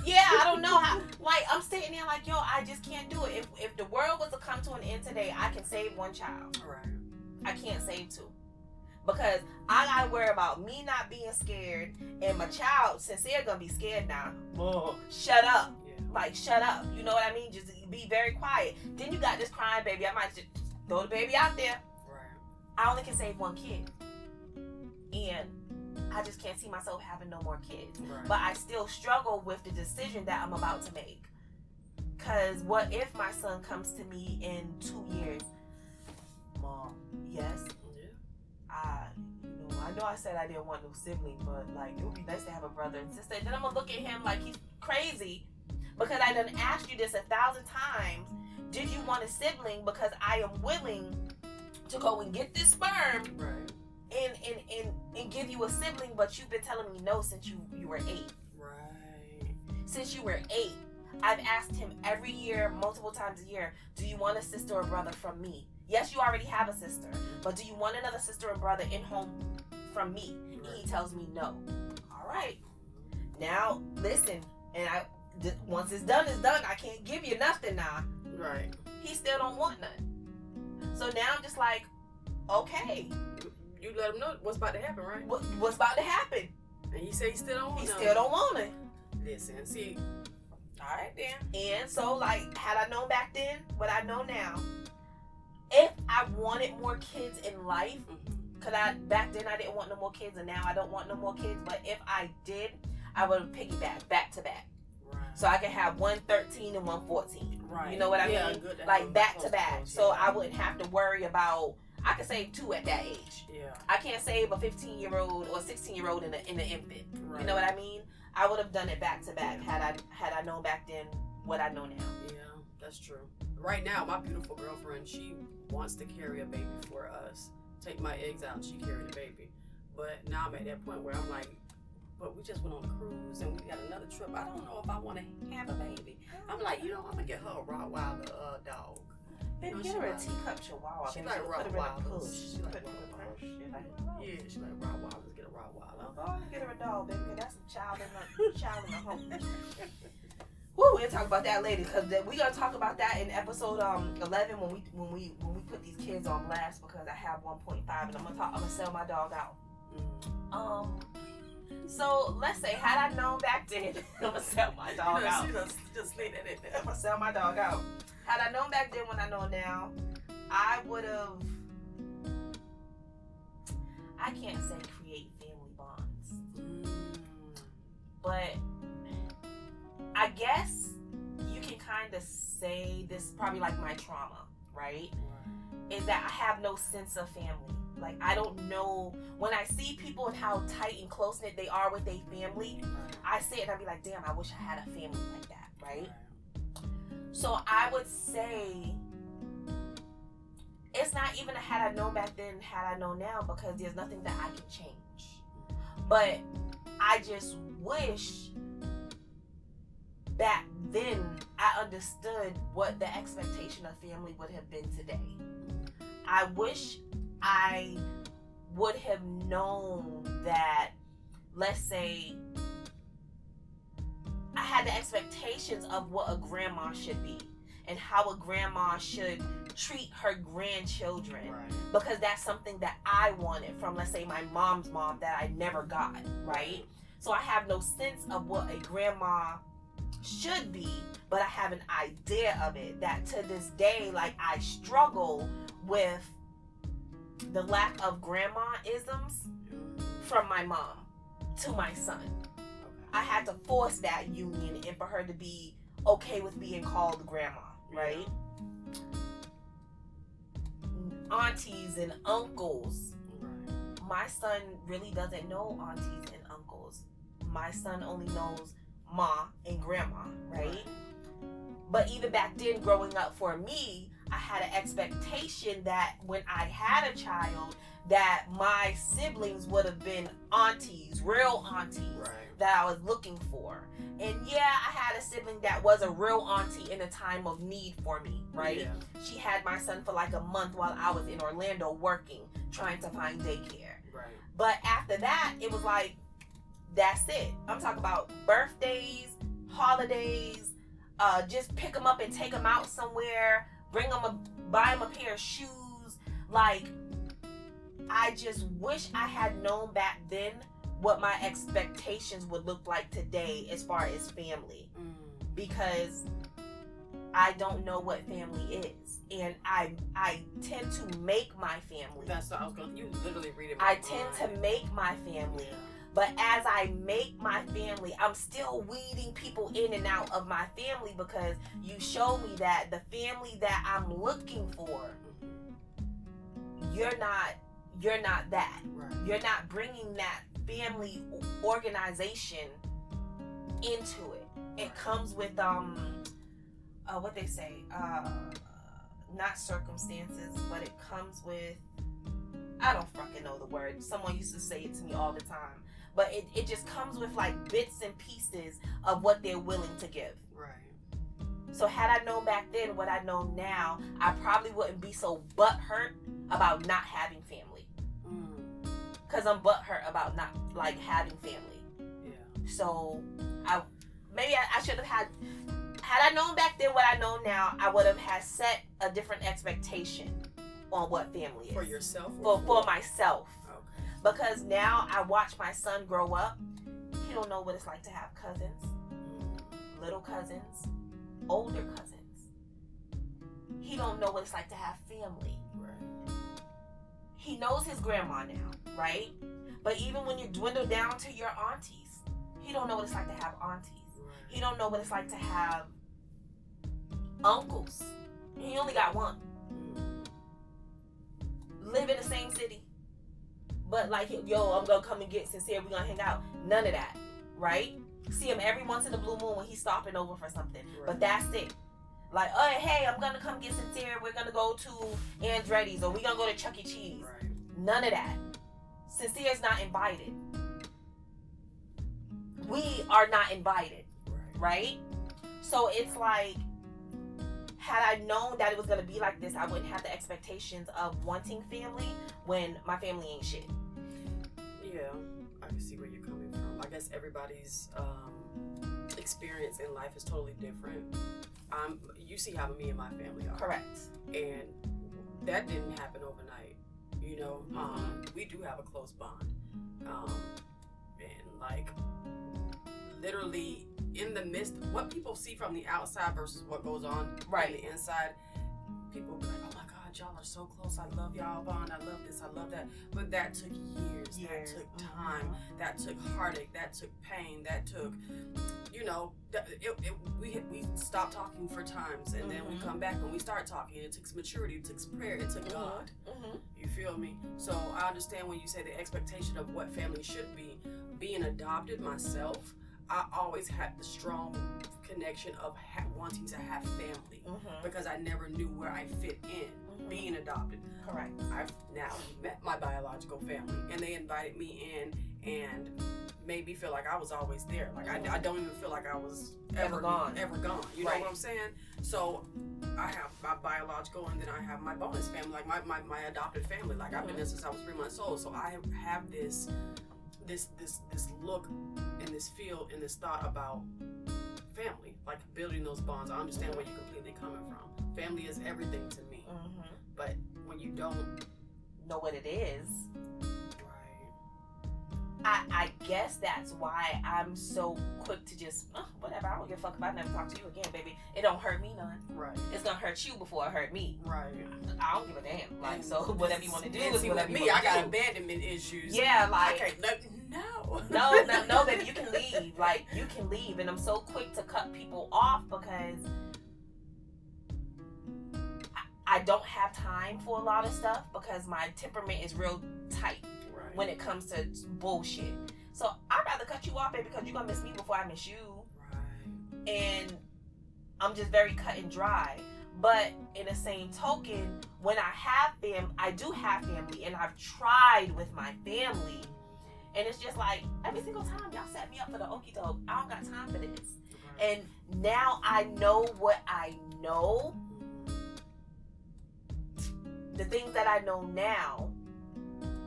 Yeah, I don't know how. Like, I'm sitting there like, yo, I just can't do it. If the world was to come to an end today, I can save 1 child. Right. I can't save 2. Because I gotta worry about me not being scared and my child, since they're gonna be scared now, shut up. Yeah. Like, shut up. You know what I mean? Just be very quiet. Then you got this crying baby. I might just throw the baby out there. Right. I only can save 1 kid. And I just can't see myself having no more kids. Right. But I still struggle with the decision that I'm about to make. Because what if my son comes to me in 2 years? Mom, yes, I know I said I didn't want no sibling, but like it would be nice to have a brother and sister. Then I'm gonna look at him like he's crazy because I done asked you this 1,000 times. Did you want a sibling? Because I am willing to go and get this sperm, Right. and give you a sibling, but you've been telling me no since you were 8. Right. Since you were 8, I've asked him every year, multiple times a year, do you want a sister or brother from me? Yes, you already have a sister, but do you want another sister or brother in home from me? And he tells me no. All right. Now, listen, and once it's done, it's done. I can't give you nothing now. Right. He still don't want none. So now I'm just like, okay. You let him know what's about to happen, right? What's about to happen? And he said he still don't want He none. still don't want it. Listen, see. All right, then. And so, like, had I known back then what I know now, if I wanted more kids in life, because back then I didn't want no more kids, and now I don't want no more kids, but if I did, I would piggyback back to back. Right. So I could have 113 and 114. Right. You know what I Yeah, mean? good to Like have back close to back. close, So yeah. I wouldn't have to worry about, I could save 2 at that age. Yeah. I can't save a 15-year-old or 16-year-old in an infant. Right. You know what I mean? I would have done it back to back had I known back then what I know now. Yeah, that's true. Right now, my beautiful girlfriend, she wants to carry a baby for us. Take my eggs out, she carried a baby. But now I'm at that point where I'm like, but we just went on a cruise and we got another trip. I don't know if I want to have a baby. I'm like, I'm gonna get her a Rottweiler dog. Baby, No, get she her a like- teacup chihuahua. she Baby. like She'll put her in a Rottweilers. push. She like Put her in a Rottweilers. push. She like Yeah, she like Rottweilers. Get a Rottweiler. Go on and get her a dog, baby. That's a child in the home. Woo, we'll talk about that later because we're gonna talk about that in episode 11 when we put these kids on blast because I have 1.5 and I'm gonna sell my dog out. So let's say had I known back then, I'm gonna sell my dog out. She just leave that in there. I'm gonna sell my dog out. Had I known back then what I know now, I would have. I can't say create family bonds, but I guess you can kind of say this is probably like my trauma, right? Is that I have no sense of family. Like, I don't know, when I see people and how tight and close-knit they are with their family, I see it and I be like, damn, I wish I had a family like that, right? So I would say, it's not even a had I known back then, had I known now, because there's nothing that I can change. But I just wish back then I understood what the expectation of family would have been today. I wish I would have known that, let's say, I had the expectations of what a grandma should be and how a grandma should treat her grandchildren. Right. Because that's something that I wanted from, let's say, my mom's mom that I never got, right? So I have no sense of what a grandma should be, but I have an idea of it that to this day, like, I struggle with the lack of grandma-isms from my mom to my son. I had to force that union and for her to be okay with being called grandma, right? Aunties and uncles, my son really doesn't know aunties and uncles. My son only knows ma and grandma, right? But even back then, growing up for me, I had an expectation that when I had a child, that my siblings would have been aunties, real aunties, that I was looking for. And yeah, I had a sibling that was a real auntie in a time of need for me, right? Yeah. She had my son for like a month while I was in Orlando working, trying to find daycare. Right. But after that, it was like, that's it. I'm talking about birthdays, holidays, just pick them up and take them out somewhere, buy them a pair of shoes. Like, I just wish I had known back then what my expectations would look like today as far as family. Because I don't know what family is. And I tend to make my family. That's what I was going to, you literally read it. I tend to make my family. But as I make my family, I'm still weeding people in and out of my family, because you show me that the family that I'm looking for, you're not that. Right. You're not bringing that family organization into it. It comes with what they say, not circumstances, but it comes with, I don't fucking know the word. Someone used to say it to me all the time. But it just comes with like bits and pieces of what they're willing to give. Right. So had I known back then what I know now, I probably wouldn't be so butthurt about not having family. Because I'm butthurt about not like having family. Yeah. So I should have had I known back then what I know now, I would have had set a different expectation on what family is. For yourself? For myself. Okay. Because now I watch my son grow up. He don't know what it's like to have cousins, little cousins, older cousins. He don't know what it's like to have family. Right. He knows his grandma now, right? But even when you dwindle down to your aunties, he don't know what it's like to have aunties. Right. He don't know what it's like to have uncles. He only got one. Live in the same city. But like, yo, I'm gonna come and get Sincere, we're gonna hang out. None of that, right? See him every once in a blue moon when he's stopping over for something. Right. But that's it. Like, oh, hey, I'm gonna come get Sincere, we're gonna go to Andretti's, or we're gonna go to Chuck E. Cheese. Right. None of that. Sincere's not invited. We are not invited, right? So it's like, had I known that it was going to be like this, I wouldn't have the expectations of wanting family when my family ain't shit. Yeah, I can see where you're coming from. I guess everybody's experience in life is totally different. You see how me and my family are. Correct. And that didn't happen overnight. You know, we do have a close bond. And like, literally in the midst, what people see from the outside versus what goes on on the inside, people be like, oh my God, y'all are so close. I love y'all bond. I love this. I love that. But that took years. That took time. That took heartache. That took pain. That took, you know, we stopped talking for times, and then we come back and we start talking. It took maturity. It took prayer. It took God. You feel me? So I understand when you say the expectation of what family should be. Being adopted myself, I always had the strong connection of wanting to have family because I never knew where I fit in being adopted. Correct. I've now met my biological family, and they invited me in and made me feel like I was always there. Like I don't even feel like I was ever gone. You know what I'm saying? So I have my biological, and then I have my bonus family, like my adopted family. Like I've been there since I was 3 months old. So I have this look and this feel and this thought about family, like building those bonds. I understand where you're completely coming from. Family is everything to me. But when you don't know what it is, I guess that's why I'm so quick to just, whatever, I don't give a fuck if I never talk to you again, baby. It don't hurt me none. Right. It's gonna hurt you before it hurt me. Right. I don't give a damn. Like, so whatever you want to do is see, whatever with you me, want to I do. got abandonment issues. Yeah, like, I can't, no, baby, you can leave. Like, you can leave. And I'm so quick to cut people off because I don't have time for a lot of stuff because my temperament is real tight. when it comes to bullshit. So I'd rather cut you off, baby, because you're gonna miss me before I miss you. Right. And I'm just very cut and dry. But in the same token, when I do have family, and I've tried with my family, and it's just like every single time y'all set me up for the okie doke, I don't got time for this. And now I know what I know. The things that I know now,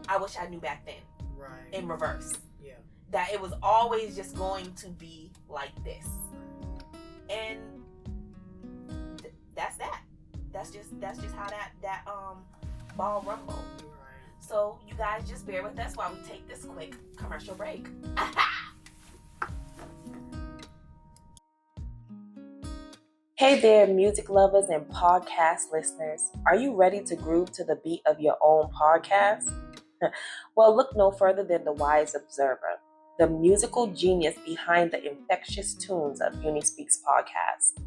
I wish I knew back then. Right. In reverse. Yeah. That it was always just going to be like this. And that's that. That's just how that ball rumbled. Right. So you guys just bear with us while we take this quick commercial break. Hey there, music lovers and podcast listeners. Are you ready to groove to the beat of your own podcast? Well, look no further than the Wise Observer, the musical genius behind the infectious tunes of UniSpeaks podcast.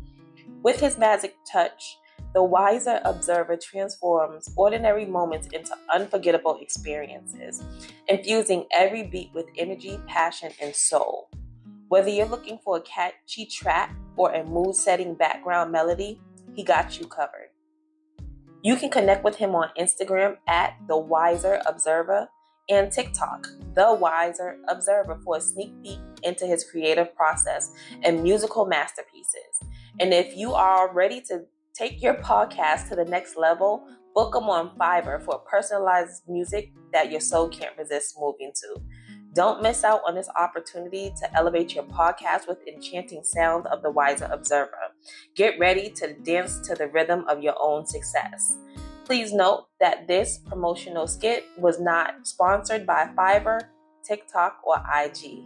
With his magic touch, the Wiser Observer transforms ordinary moments into unforgettable experiences, infusing every beat with energy, passion, and soul. Whether you're looking for a catchy track or a mood-setting background melody, he got you covered. You can connect with him on Instagram at The Wiser Observer and TikTok, The Wiser Observer, for a sneak peek into his creative process and musical masterpieces. And if you are ready to take your podcast to the next level, book him on Fiverr for personalized music that your soul can't resist moving to. Don't miss out on this opportunity to elevate your podcast with enchanting sound of the Wiser Observer. Get ready to dance to the rhythm of your own success. Please note that this promotional skit was not sponsored by Fiverr, TikTok, or IG.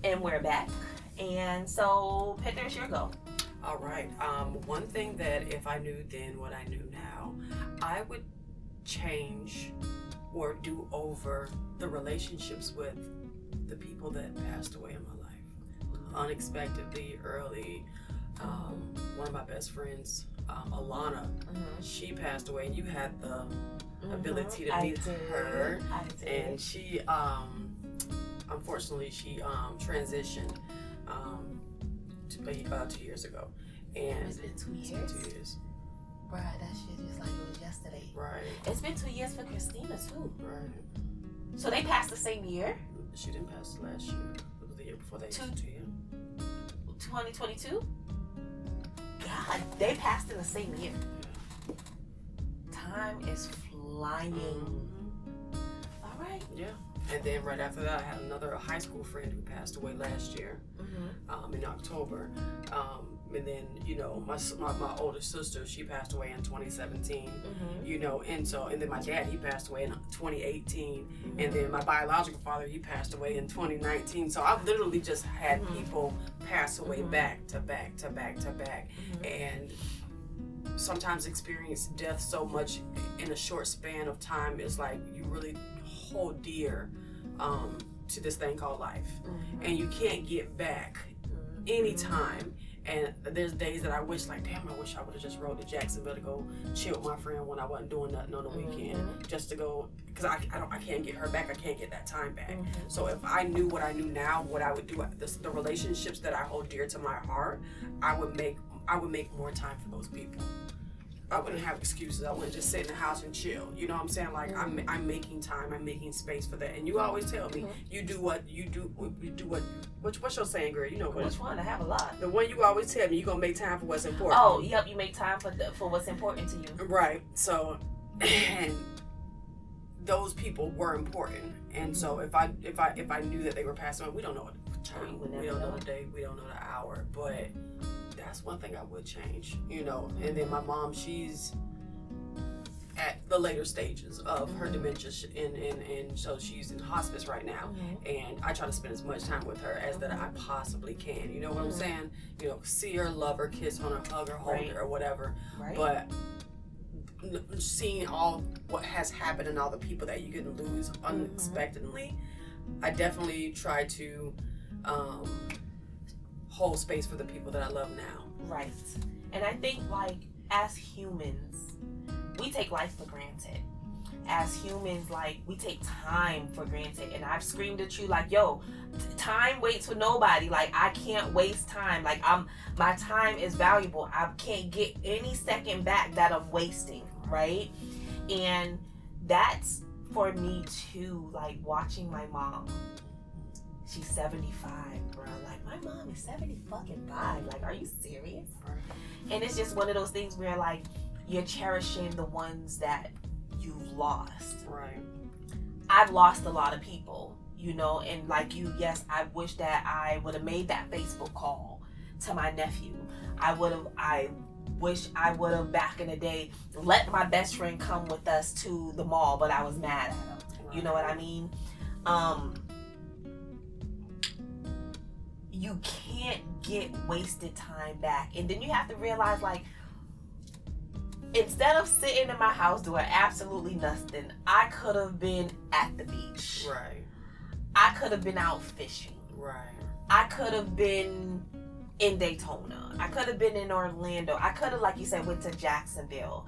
And we're back. And so, Peter, it's your go. All right. One thing that if I knew then what I knew now, I would change or do over the relationships with the people that passed away in my life unexpectedly early. One of my best friends, Alana, she passed away, and you had the ability to meet her. And she unfortunately she transitioned 2 years ago. And it's been 2 years. It's been 2 years. Bruh, that shit just like it was yesterday. Right. It's been 2 years for Christina too. Right. So they passed the same year? She didn't pass last year. It was the year before that. 2022? God, they passed in the same year. Yeah. Time is flying. All right. Yeah. And then right after that, I had another high school friend who passed away last year, in October. And then, you know, my older sister, she passed away in 2017, you know, and then my dad, he passed away in 2018. And then my biological father, he passed away in 2019. So I've literally just had people pass away back to back to back to back. And sometimes experience death so much in a short span of time is like you really hold dear to this thing called life. And you can't get back anytime. And there's days that I wish, like, damn, I wish I would have just rode to Jacksonville to go chill with my friend when I wasn't doing nothing on the weekend, just to go, because I can't get her back. I can't get that time back. So if I knew what I knew now, what I would do, the relationships that I hold dear to my heart, I would make more time for those people. I wouldn't have excuses. I wouldn't just sit in the house and chill. You know what I'm saying? Like I'm making time. I'm making space for that. And you always tell me you do what. What's your saying, girl? You know what? Which one? I have a lot. The one you always tell me you're gonna make time for what's important. Oh, yep. You make time for what's important to you. Right. So, and those people were important. And so if I knew that they were passing on, we don't know what time. We don't know the day. We don't know the hour. But that's one thing I would change, you know. And then my mom, she's at the later stages of her dementia, and so she's in hospice right now. And I try to spend as much time with her as that I possibly can. You know what I'm saying? You know, see her, love her, kiss on her, hug her, hold her, or whatever. Right. But seeing all what has happened and all the people that you can lose unexpectedly, I definitely try to hold space for the people that I love now. Right. And I think, like, as humans, we take life for granted. as humans, like, we take time for granted. And I've screamed at you like, yo, time waits for nobody. Like, I can't waste time. Like, my time is valuable. I can't get any second back that I'm wasting, right? And that's for me too, like watching my mom. She's 75, bro. Like, my mom is 75. Like, are you serious? And it's just one of those things where, like, you're cherishing the ones that you've lost. Right. I've lost a lot of people, you know, and like you, yes, I wish that I would have made that Facebook call to my nephew. I wish I would have, back in the day, let my best friend come with us to the mall, but I was mad at him. Right. You know what I mean? You can't get wasted time back. And then you have to realize, like, instead of sitting in my house doing absolutely nothing, I could have been at the beach. Right. I could have been out fishing. Right. I could have been in Daytona. I could have been in Orlando. I could have, like you said, went to Jacksonville.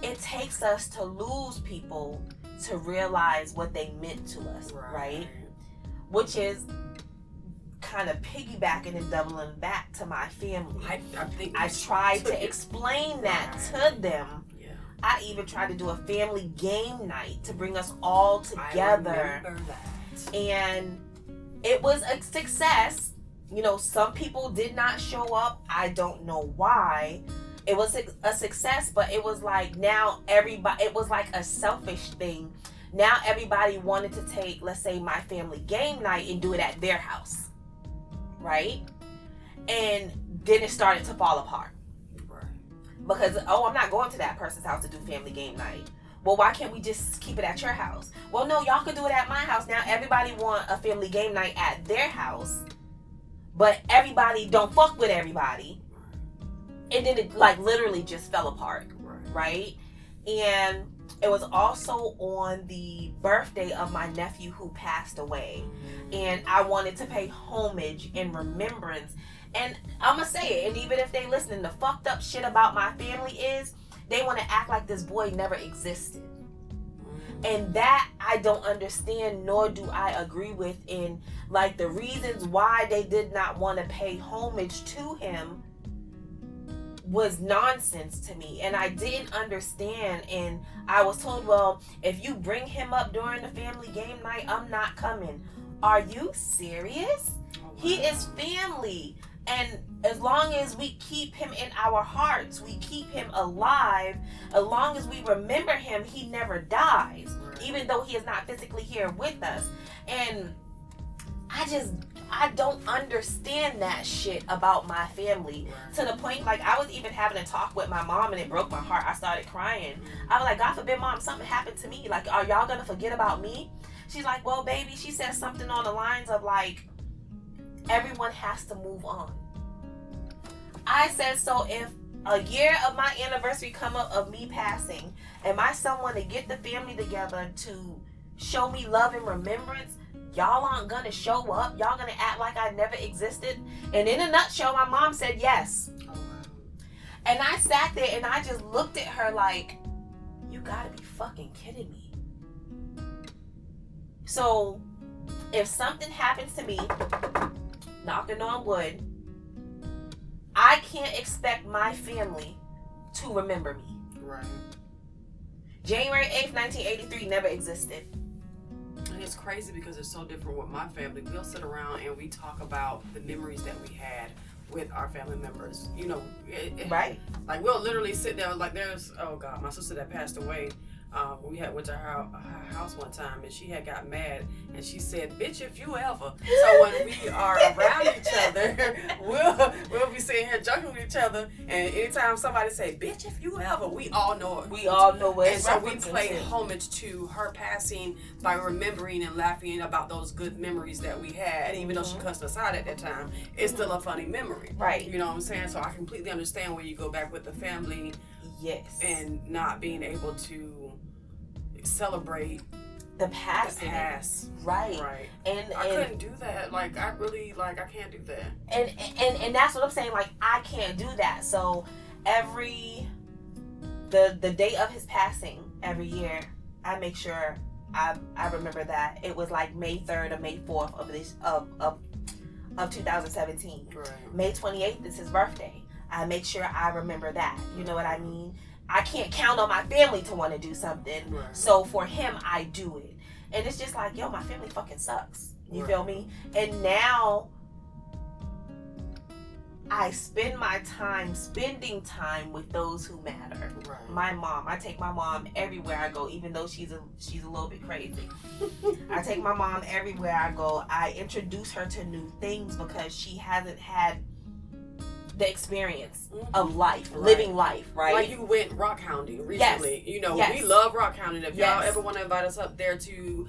It takes us to lose people to realize what they meant to us, right? Which is kind of piggybacking and doubling back to my family. I tried to explain that to them. Yeah. I even tried to do a family game night to bring us all together. I remember that. And it was a success. You know, some people did not show up. I don't know why. It was a success, but it was like, now everybody, it was like a selfish thing. Now everybody wanted to take, let's say, my family game night and do it at their house. Right? And then it started to fall apart. Right. Because, oh, I'm not going to that person's house to do family game night. Well, why can't we just keep it at your house? Well, no, y'all can do it at my house. Now everybody want a family game night at their house, but everybody don't fuck with everybody. And then it, like, literally just fell apart. Right? And it was also on the birthday of my nephew who passed away. And I wanted to pay homage and remembrance. And I'm going to say it, and even if they listening, the fucked up shit about my family is they want to act like this boy never existed. And that I don't understand, nor do I agree with. In, like, the reasons why they did not want to pay homage to him was nonsense to me, and I didn't understand. And I was told, well, if you bring him up during the family game night, I'm not coming. Are you serious? Oh, wow. He is family, and as long as we keep him in our hearts, we keep him alive, as long as we remember him, he never dies. Right. Even though he is not physically here with us. And I don't understand that shit about my family. Right. To the point, like, I was even having a talk with my mom and it broke my heart. I started crying. I was like, God forbid, Mom, something happened to me. Like, are y'all gonna forget about me? She's like, well, baby, she said something on the lines of, like, everyone has to move on. I said, so if a year of my anniversary come up of me passing, am I someone to get the family together to show me love and remembrance? Y'all aren't gonna show up? Y'all gonna act like I never existed? And in a nutshell, my mom said yes. Oh, wow. And I sat there and I just looked at her like, you gotta be fucking kidding me. So, if something happens to me, knocking on wood, I can't expect my family to remember me. Right. January 8th, 1983 never existed. And it's crazy because it's so different with my family. We'll sit around and we talk about the memories that we had with our family members. You know, right? Like, we'll literally sit there, like, there's, oh God, my sister that passed away, we went to her house one time and she had got mad and she said, bitch, if you ever. So when we are around each other, we'll be sitting here joking with each other, and anytime somebody say, bitch, if you ever, we all know it. We all know what. And so we play homage to her passing by remembering and laughing about those good memories that we had. Even though she cussed us out at that time, it's still a funny memory. Right. You know what I'm saying? So I completely understand where you go back with the family. Yes. And not being able to celebrate the past. Right. And I couldn't do that. Like, I really, like, I can't do that. And that's what I'm saying. Like, I can't do that. So the day of his passing, every year, I make sure I remember that it was like May 3rd or May 4th of 2017. Right. May 28th is his birthday. I make sure I remember that. You know what I mean? I can't count on my family to want to do something. Right. So for him, I do it. And it's just like, yo, my family fucking sucks. You feel me? And now I spend my time spending time with those who matter. Right. My mom. I take my mom everywhere I go, even though she's a little bit crazy. I take my mom everywhere I go. I introduce her to new things because she hasn't had the experience of life, living life, right? Like you went rock hounding recently. Yes. You know, Yes. we love rock hounding. If y'all Yes. ever want to invite us up there to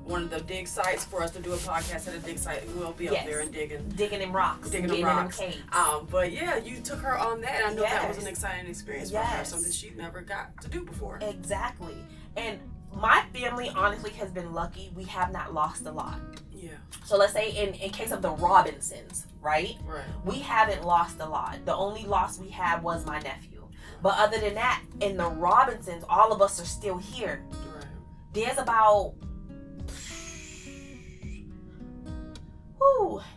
one of the dig sites for us to do a podcast at a dig site, we'll be up there and digging in rocks, digging in rocks. caves. But yeah, you took her on that. I know that was Yes. an exciting experience for her, something she never got to do before. Exactly. And my family honestly has been lucky. We have not lost a lot. Yeah. So let's say in case of the Robinsons, right? Right. We haven't lost a lot. The only loss we had was my nephew. But other than that, in the Robinsons, all of us are still here. Right. There's about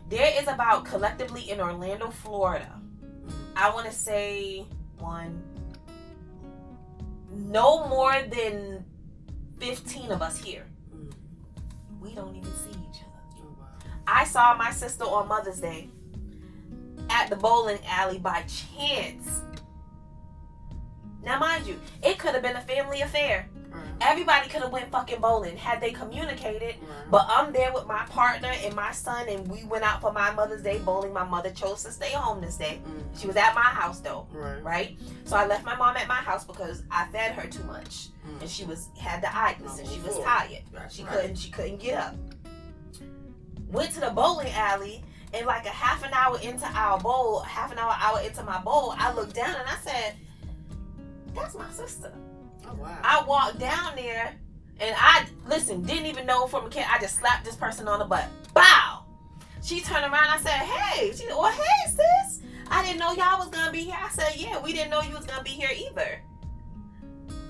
there is about collectively in Orlando, Florida, I want to say no more than 15 of us here. We don't even see each other. Oh, wow. I saw my sister on Mother's Day at the bowling alley by chance. Now, mind you, it could have been a family affair. Right. Everybody could have went fucking bowling had they communicated. Right. But I'm there with my partner and my son, and we went out for my Mother's Day bowling. My mother chose to stay home this day. She was at my house though, right? So I left my mom at my house because I fed her too much, and she had the itis and she was tired. She couldn't get up. Went to the bowling alley, and like a half an hour into my bowl, I looked down and I said, "That's my sister." Oh, wow. I walked down there, and I didn't even know from a kid. I just slapped this person on the butt. Bow. She turned around. I said, "Hey." She said, "Well, hey, sis. I didn't know y'all was gonna be here." I said, "Yeah, we didn't know you was gonna be here either."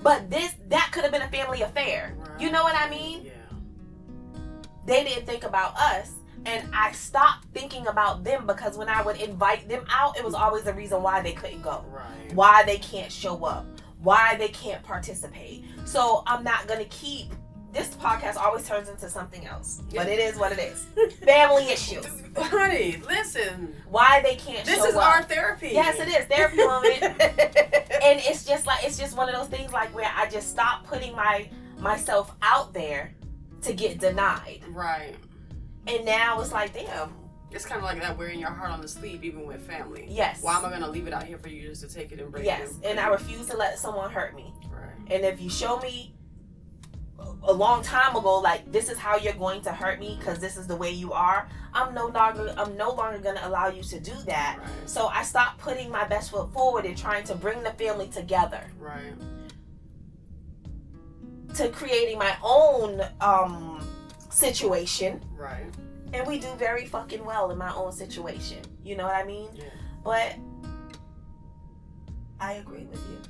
But that could have been a family affair. Right. You know what I mean? Yeah. They didn't think about us, and I stopped thinking about them because when I would invite them out, it was always a reason why they couldn't go, Right. why they can't show up, why they can't participate. So I'm not gonna keep. This podcast always turns into something else, but it is what it is. Family issues. Honey, listen. Why they can't show up. This is our therapy. Yes, it is. Therapy moment. And it's just one of those things like where I just stopped putting myself out there to get denied. Right. And now it's like, damn. It's kind of like that wearing your heart on the sleeve even with family. Yes. Why am I going to leave it out here for you just to take it and break it? Yes. And I refuse to let someone hurt me. Right. And if you show me a long time ago, like, this is how you're going to hurt me because this is the way you are, I'm no longer going to allow you to do that. Right. So I stopped putting my best foot forward and trying to bring the family together. Right. To creating my own situation. Right. And we do very fucking well in my own situation. You know what I mean? Yeah. But I agree with you.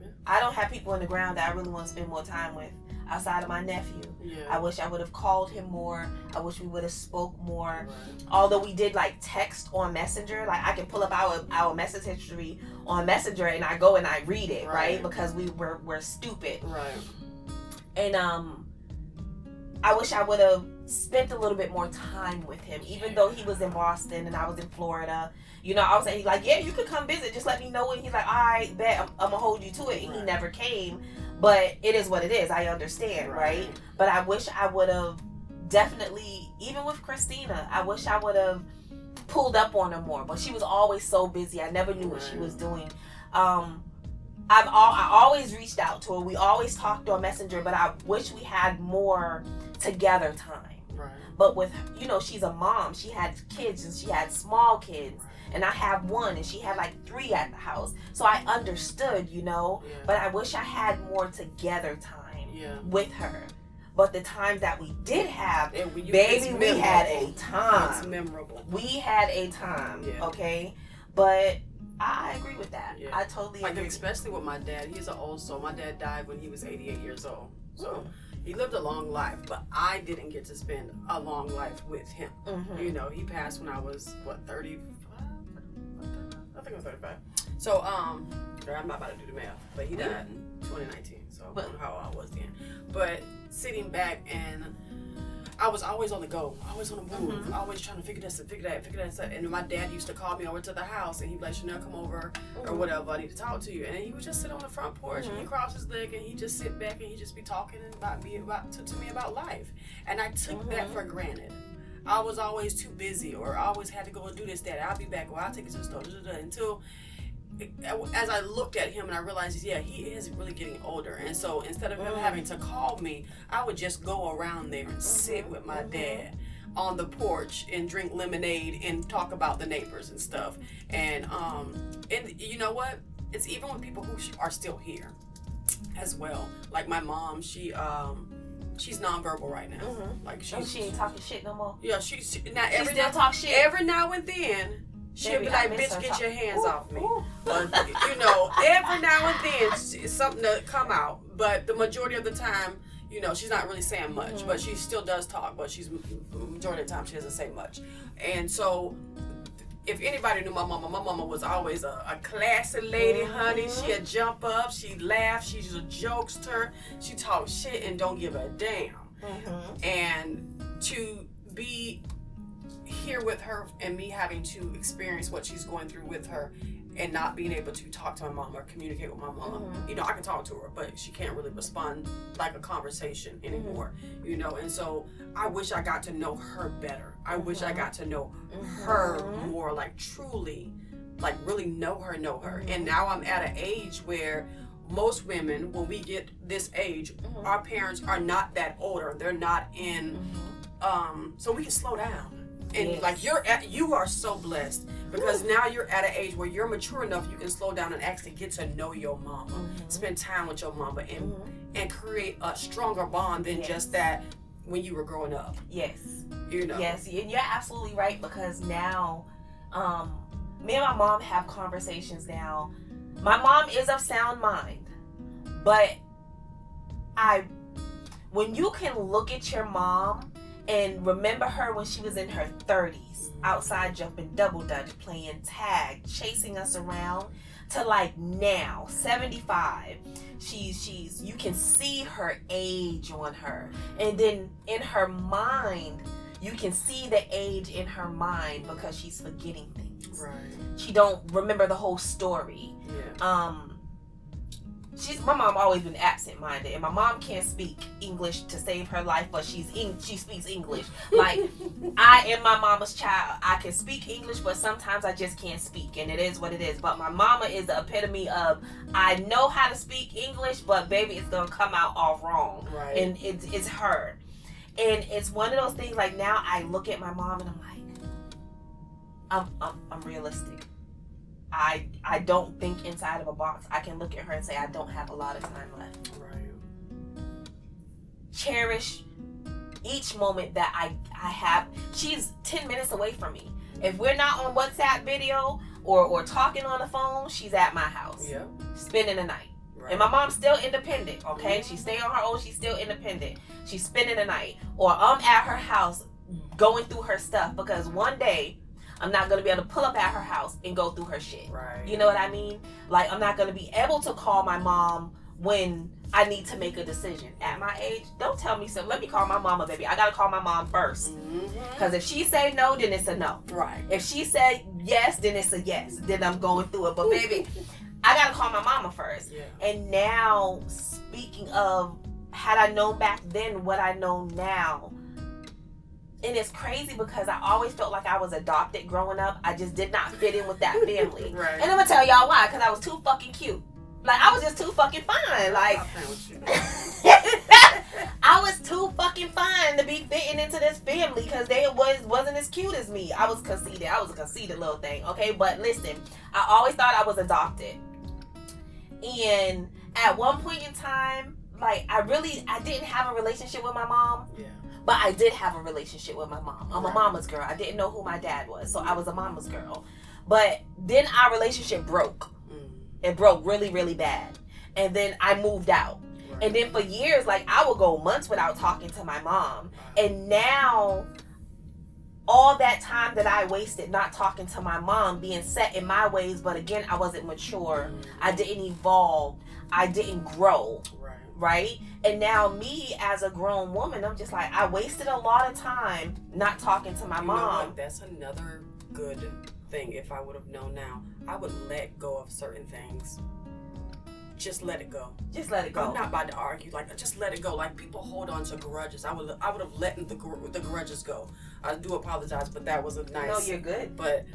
Yeah. I don't have people in the ground that I really want to spend more time with outside of my nephew. Yeah. I wish I would have called him more. I wish we would have spoke more. Right. Although we did like text on Messenger, like I can pull up our message history on Messenger and I go and I read it, right? Because we're stupid. Right. And I wish I would have spent a little bit more time with him, even though he was in Boston and I was in Florida. You know, I was saying, like, yeah, you could come visit. Just let me know. And he's like, all right, bet. I'm going to hold you to it. And he never came. But it is what it is. I understand, right? But I wish I would have definitely, even with Christina, I wish I would have pulled up on her more. But she was always so busy. I never knew what she was doing. I always reached out to her. We always talked on Messenger, but I wish we had more together time. Right. But with, you know, she's a mom. She had kids and she had small kids. And I have one and she had like 3 at the house. So I understood, you know. Yeah. But I wish I had more together time with her. But the time that we did have, baby, we had a time. It's memorable. We had a time, okay? But I agree with that. Yeah. I totally like, agree. especially with my dad. He's an old soul. My dad died when he was 88 years old. So he lived a long life, but I didn't get to spend a long life with him. Mm-hmm. You know, he passed when I was, 35? I think I was 35. So, I'm not about to do the math, but he died in 2019. So, I don't know how I was then. But sitting back, and I was always on the go, always on the move, always trying to figure this and figure that. And my dad used to call me over to the house, and he'd be like, Chanel, come over, or whatever, I need to talk to you. And he would just sit on the front porch, and he'd cross his leg, and he'd just sit back, and he'd just be talking to me about life. And I took that for granted. I was always too busy, or I always had to go and do this, that. I'll be back, or I'll take it to the store, until as I looked at him and I realized, he is really getting older. And so instead of him having to call me, I would just go around there and sit with my dad on the porch and drink lemonade and talk about the neighbors and stuff. And you know what? It's even with people who are still here as well. Like my mom, she's nonverbal right now. Like she ain't talking shit no more. Yeah, she still talk shit. Every now and then. She'll be like, bitch, get your hands off me. But, you know, every now and then, something to come out. But the majority of the time, you know, she's not really saying much. But she still does talk. But majority of the time, she doesn't say much. And so, if anybody knew my mama was always a classy lady, honey. She'd jump up, she'd laugh, she's a jokester. She talks shit and don't give a damn. And to be here with her and me having to experience what she's going through with her and not being able to talk to my mom or communicate with my mom. You know, I can talk to her, but she can't really respond like a conversation anymore, you know. And so I wish I got to know her better. I wish I got to know her more, like truly, like really know her. And now I'm at an age where most women, when we get this age, our parents are not that older. They're not in, so we can slow down. And like you are so blessed because now you're at an age where you're mature enough you can slow down and actually get to know your mama, spend time with your mama, and create a stronger bond than just that when you were growing up. Yes. You know. Yes, and you're absolutely right because now, me and my mom have conversations now. My mom is of sound mind, but when you can look at your mom and remember her when she was in her 30s, outside jumping double dutch, playing tag, chasing us around, to like now, 75. She's you can see her age on her. And then in her mind, you can see the age in her mind because she's forgetting things. Right. She don't remember the whole story. Yeah. My mom always been absent-minded, and my mom can't speak English to save her life, but she speaks English. Like, I am my mama's child. I can speak English, but sometimes I just can't speak, and it is what it is. But my mama is the epitome of, I know how to speak English, but baby, it's gonna come out all wrong. Right. And it's her. And it's one of those things, like, now I look at my mom and I'm like, I'm realistic. I don't think inside of a box. I can look at her and say I don't have a lot of time left. Right. Cherish each moment that I have. She's 10 minutes away from me. If we're not on WhatsApp video or talking on the phone, she's at my house. Yeah. Spending the night. Right. And my mom's still independent, okay? She stay on her own. She's still independent. She's spending the night. Or I'm at her house going through her stuff because one day I'm not going to be able to pull up at her house and go through her shit. Right. You know what I mean? Like, I'm not going to be able to call my mom when I need to make a decision. At my age, don't tell me so. Let me call my mama, baby. I got to call my mom first. Because if she say no, then it's a no. Right. If she say yes, then it's a yes. Then I'm going through it. But baby, I got to call my mama first. Yeah. And now, speaking of, had I known back then what I know now, and it's crazy because I always felt like I was adopted growing up. I just did not fit in with that family. Right. And I'm going to tell y'all why. Because I was too fucking cute. Like, I was just too fucking fine. Like, I was too fucking fine to be fitting into this family because they wasn't as cute as me. I was conceited. I was a conceited little thing. Okay, but listen, I always thought I was adopted. And at one point in time, like, I didn't have a relationship with my mom. Yeah. But I did have a relationship with my mom. I'm a mama's girl. I didn't know who my dad was, so I was a mama's girl. But then our relationship broke. It broke really, really bad. And then I moved out. Right. And then for years, like, I would go months without talking to my mom. And now, all that time that I wasted not talking to my mom, being set in my ways, but again, I wasn't mature. I didn't evolve. I didn't grow. Right? And now me as a grown woman, I'm just like, I wasted a lot of time not talking to my mom. Know what? That's another good thing. If I would have known now, I would let go of certain things. Just let it go. Just let it go. I'm not about to argue. Like, just let it go. Like, people hold on to grudges. I would have let the grudges go. I do apologize, but that was a nice. No, you're good. But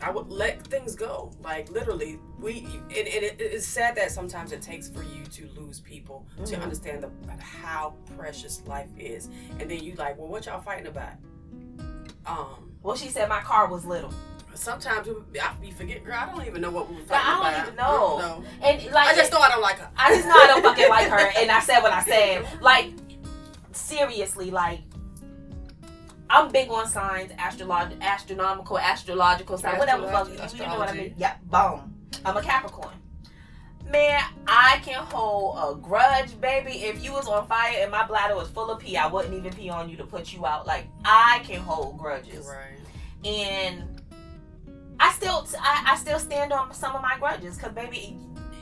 I would let things go. Like, literally, it's sad that sometimes it takes for you to lose people to understand how precious life is, and then you like, well, what y'all fighting about? Well, she said my car was little. Sometimes I be forgetting, girl. I don't even know what we were fighting about. I don't even know. And like, I just know I don't like her. I just know I don't fucking like her, and I said what I said. Like, seriously, like, I'm big on signs, astronomical, astrological signs, whatever fuck. You know what I mean? Yep, boom. I'm a Capricorn. Man, I can hold a grudge, baby. If you was on fire and my bladder was full of pee, I wouldn't even pee on you to put you out. Like, I can hold grudges. Right. And I still stand on some of my grudges, because baby,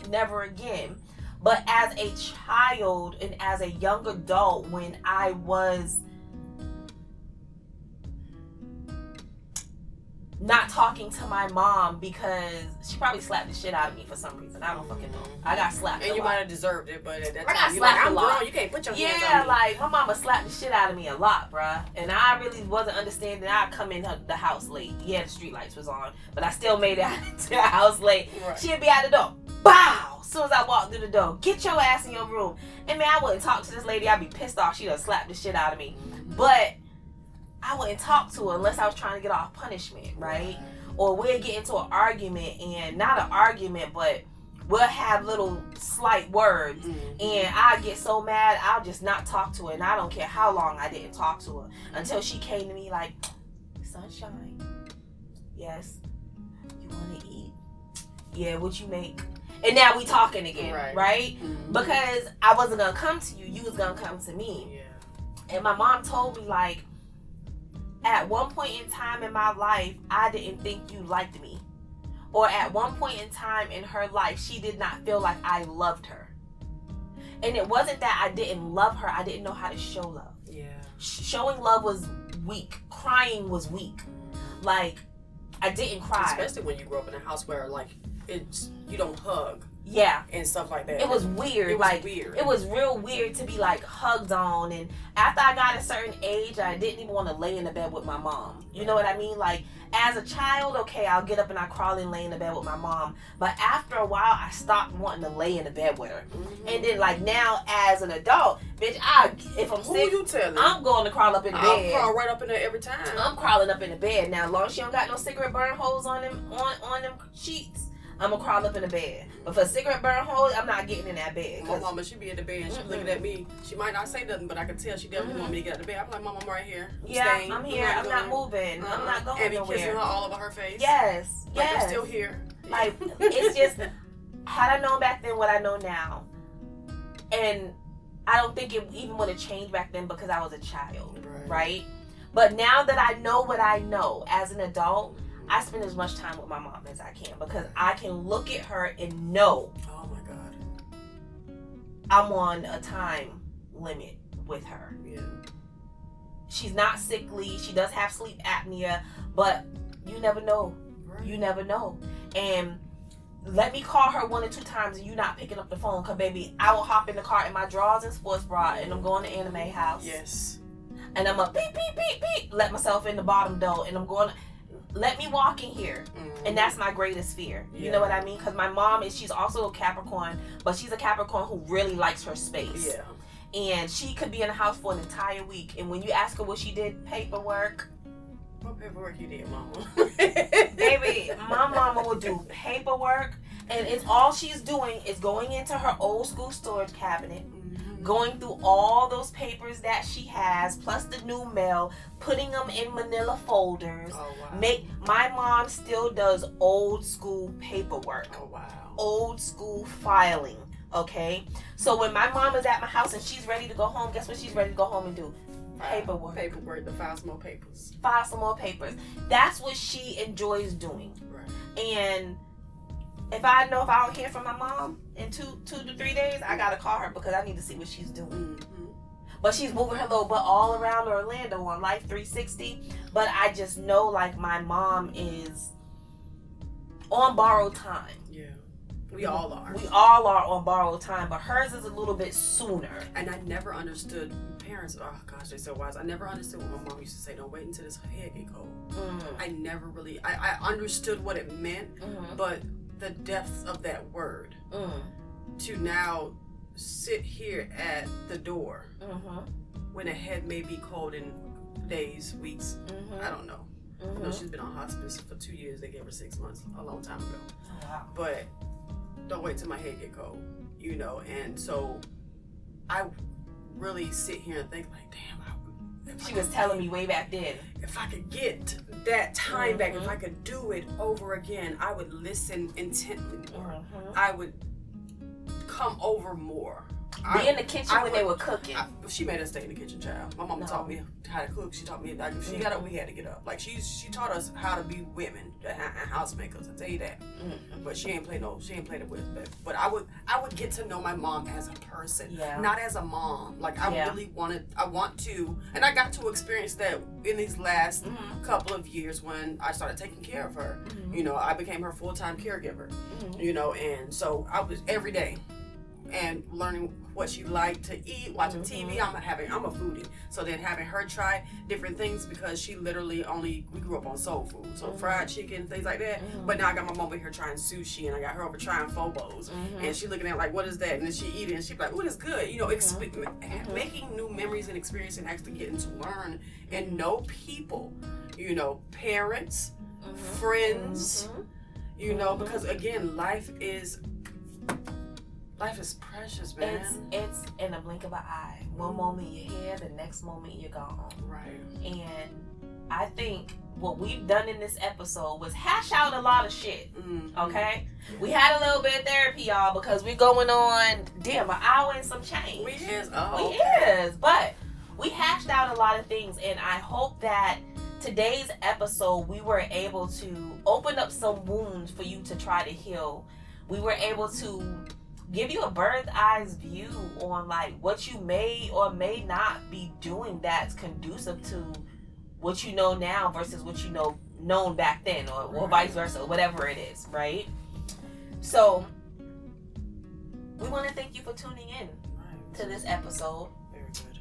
never again. But as a child and as a young adult, when I was not talking to my mom, because she probably slapped the shit out of me for some reason. I don't fucking know. I got slapped. And you might have deserved it, but at that time, I got you're like, slapped I'm a lot. grown. You can't put your hands on me. Yeah, like, my mama slapped the shit out of me a lot, bruh. And I really wasn't understanding. I'd come in the house late. Yeah, the street lights was on, but I still made it to the house late. Right. She'd be out the door. Bow! As soon as I walked through the door, get your ass in your room. And man, I wouldn't talk to this lady. I'd be pissed off. She'd have slapped the shit out of me. But I wouldn't talk to her unless I was trying to get off punishment, right? Or we'll get into an argument, and not an argument, but we'll have little slight words, and I get so mad, I'll just not talk to her, and I don't care how long I didn't talk to her, until she came to me like, sunshine, yes, you want to eat? Yeah, what you make? And now we talking again, right? Because I wasn't going to come to you, you was going to come to me. Yeah. And my mom told me, like, at one point in time in my life, I didn't think you liked me. Or at one point in time in her life, she did not feel like I loved her. And it wasn't that I didn't love her, I didn't know how to show love. Yeah. Showing love was weak. Crying was weak. Like, I didn't cry. Especially when you grew up in a house where, like, you don't hug. Yeah. And stuff like that. It was weird. It was weird. It was real weird to be, like, hugged on. And after I got a certain age, I didn't even want to lay in the bed with my mom. You know what I mean? Like, as a child, okay, I'll get up and I crawl and lay in the bed with my mom. But after a while, I stopped wanting to lay in the bed with her. And then, like, now as an adult, bitch, if I'm sick, you telling? I'm going to crawl up in the bed. I'll crawl right up in there every time. I'm crawling up in the bed. Now, as long as she don't got no cigarette burn holes on them sheets, I'm gonna crawl up in the bed. But for cigarette burn holes, I'm not getting in that bed. My mama, she be in the bed and she looking at me. She might not say nothing, but I can tell she definitely want me to get out of the bed. I'm like, Mom, I'm right here. I'm here. I'm not moving. I'm not going nowhere. And be kissing her all over her face. Yes. Like, I'm still here. Like, it's just, had I known back then what I know now, and I don't think it even would have changed back then because I was a child, right? But now that I know what I know as an adult, I spend as much time with my mom as I can, because I can look at her and know, oh my God, I'm on a time limit with her. Yeah. She's not sickly. She does have sleep apnea, but you never know. Right. You never know. And let me call her 1 or 2 times and you not picking up the phone, because baby, I will hop in the car in my drawers and sports bra and I'm going to Anime House. Yes. And I'm up, beep, beep, beep, beep, let myself in the bottom door, and I'm going to, let me walk in here. And that's my greatest fear. You know what I mean? Because my mom she's also a Capricorn, but she's a Capricorn who really likes her space. Yeah. And she could be in the house for an entire week. And when you ask her what she did, paperwork. What paperwork you did, Mama? Baby, my mama will do paperwork. And it's all she's doing is going into her old school storage cabinet, going through all those papers that she has, plus the new mail, putting them in manila folders. Oh, wow. My mom still does old school paperwork. Oh, wow. Old school filing. Okay? So when my mom is at my house and she's ready to go home, guess what she's ready to go home and do? Paperwork. Paperwork, to file some more papers. File some more papers. That's what she enjoys doing. Right. And if I don't hear from my mom in 2 to 3 days, I gotta call her because I need to see what she's doing. Mm-hmm. But she's moving her little butt all around Orlando on Life 360. But I just know, like, my mom is on borrowed time. Yeah. We all are. We all are on borrowed time, but hers is a little bit sooner. And I never understood, parents, oh gosh, they're so wise. I never understood what my mom used to say, don't wait until this head get cold. I never really, I understood what it meant, but the depths of that word to now sit here at the door when a head may be cold in days, weeks, I don't know. I know she's been on hospice for 2 years. They gave her 6 months a long time ago. Wow. But don't wait till my head get cold, you know. And so I really sit here and think like, damn, she was telling me way back then, if I could get that time back, if I could do it over again, I would listen intently more. I would come over more. Be in the kitchen when they were cooking. She made us stay in the kitchen, child. My mama taught me how to cook. She taught me, like, if she got up, we had to get up. Like, she taught us how to be women and housemakers. I tell you that. But she ain't played it with. But I would get to know my mom as a person, not as a mom. Like, I want to, and I got to experience that in these last couple of years when I started taking care of her. You know, I became her full-time caregiver. You know, and so I was every day. And learning what she liked to eat, watching TV. I'm a foodie. So then having her try different things, because she literally we grew up on soul food. So fried chicken, things like that. But now I got my mom over here trying sushi, and I got her over trying phobos. And she looking at like, what is that? And then she eat it, and she like, oh, that's good. You know, making new memories and experience, and actually getting to learn and know people. You know, parents, friends. You know, because again, life is precious, man. It's in a blink of an eye. One moment you're here, the next moment you're gone. Right. And I think what we've done in this episode was hash out a lot of shit. Okay? We had a little bit of therapy, y'all, because we're going on, an hour and some change. We is. But we hashed out a lot of things, and I hope that today's episode we were able to open up some wounds for you to try to heal. We were able to give you a bird's eye view on like what you may or may not be doing that's conducive to what you know now versus what you known back then, or vice versa, whatever it is, right? So we want to thank you for tuning in to this episode. Very good.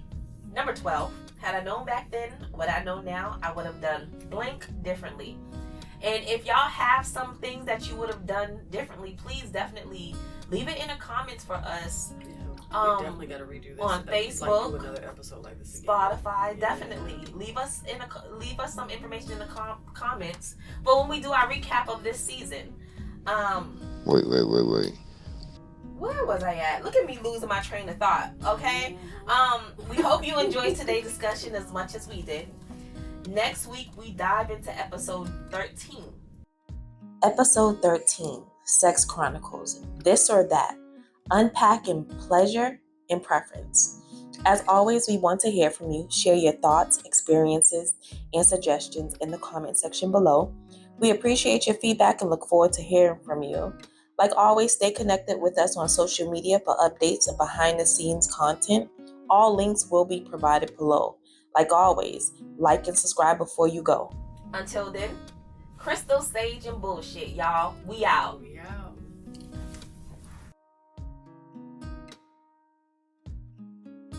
Number 12. Had I known back then what I know now, I would have done blank differently. And if y'all have some things that you would have done differently, please definitely leave it in the comments for us. Yeah, we definitely got to redo this on Facebook, do another episode like this again. Spotify. Definitely leave us some information in the comments. But when we do our recap of this season, Wait. where was I at? Look at me losing my train of thought. Okay. We hope you enjoyed today's discussion as much as we did. Next week, we dive into episode 13. Episode 13, Sex Chronicles, This or That, Unpacking Pleasure and Preference. As always, we want to hear from you. Share your thoughts, experiences, and suggestions in the comment section below. We appreciate your feedback and look forward to hearing from you. Like always, stay connected with us on social media for updates and behind-the-scenes content. All links will be provided below. Like always, like and subscribe before you go. Until then, crystal, sage, and bullshit, y'all. We out.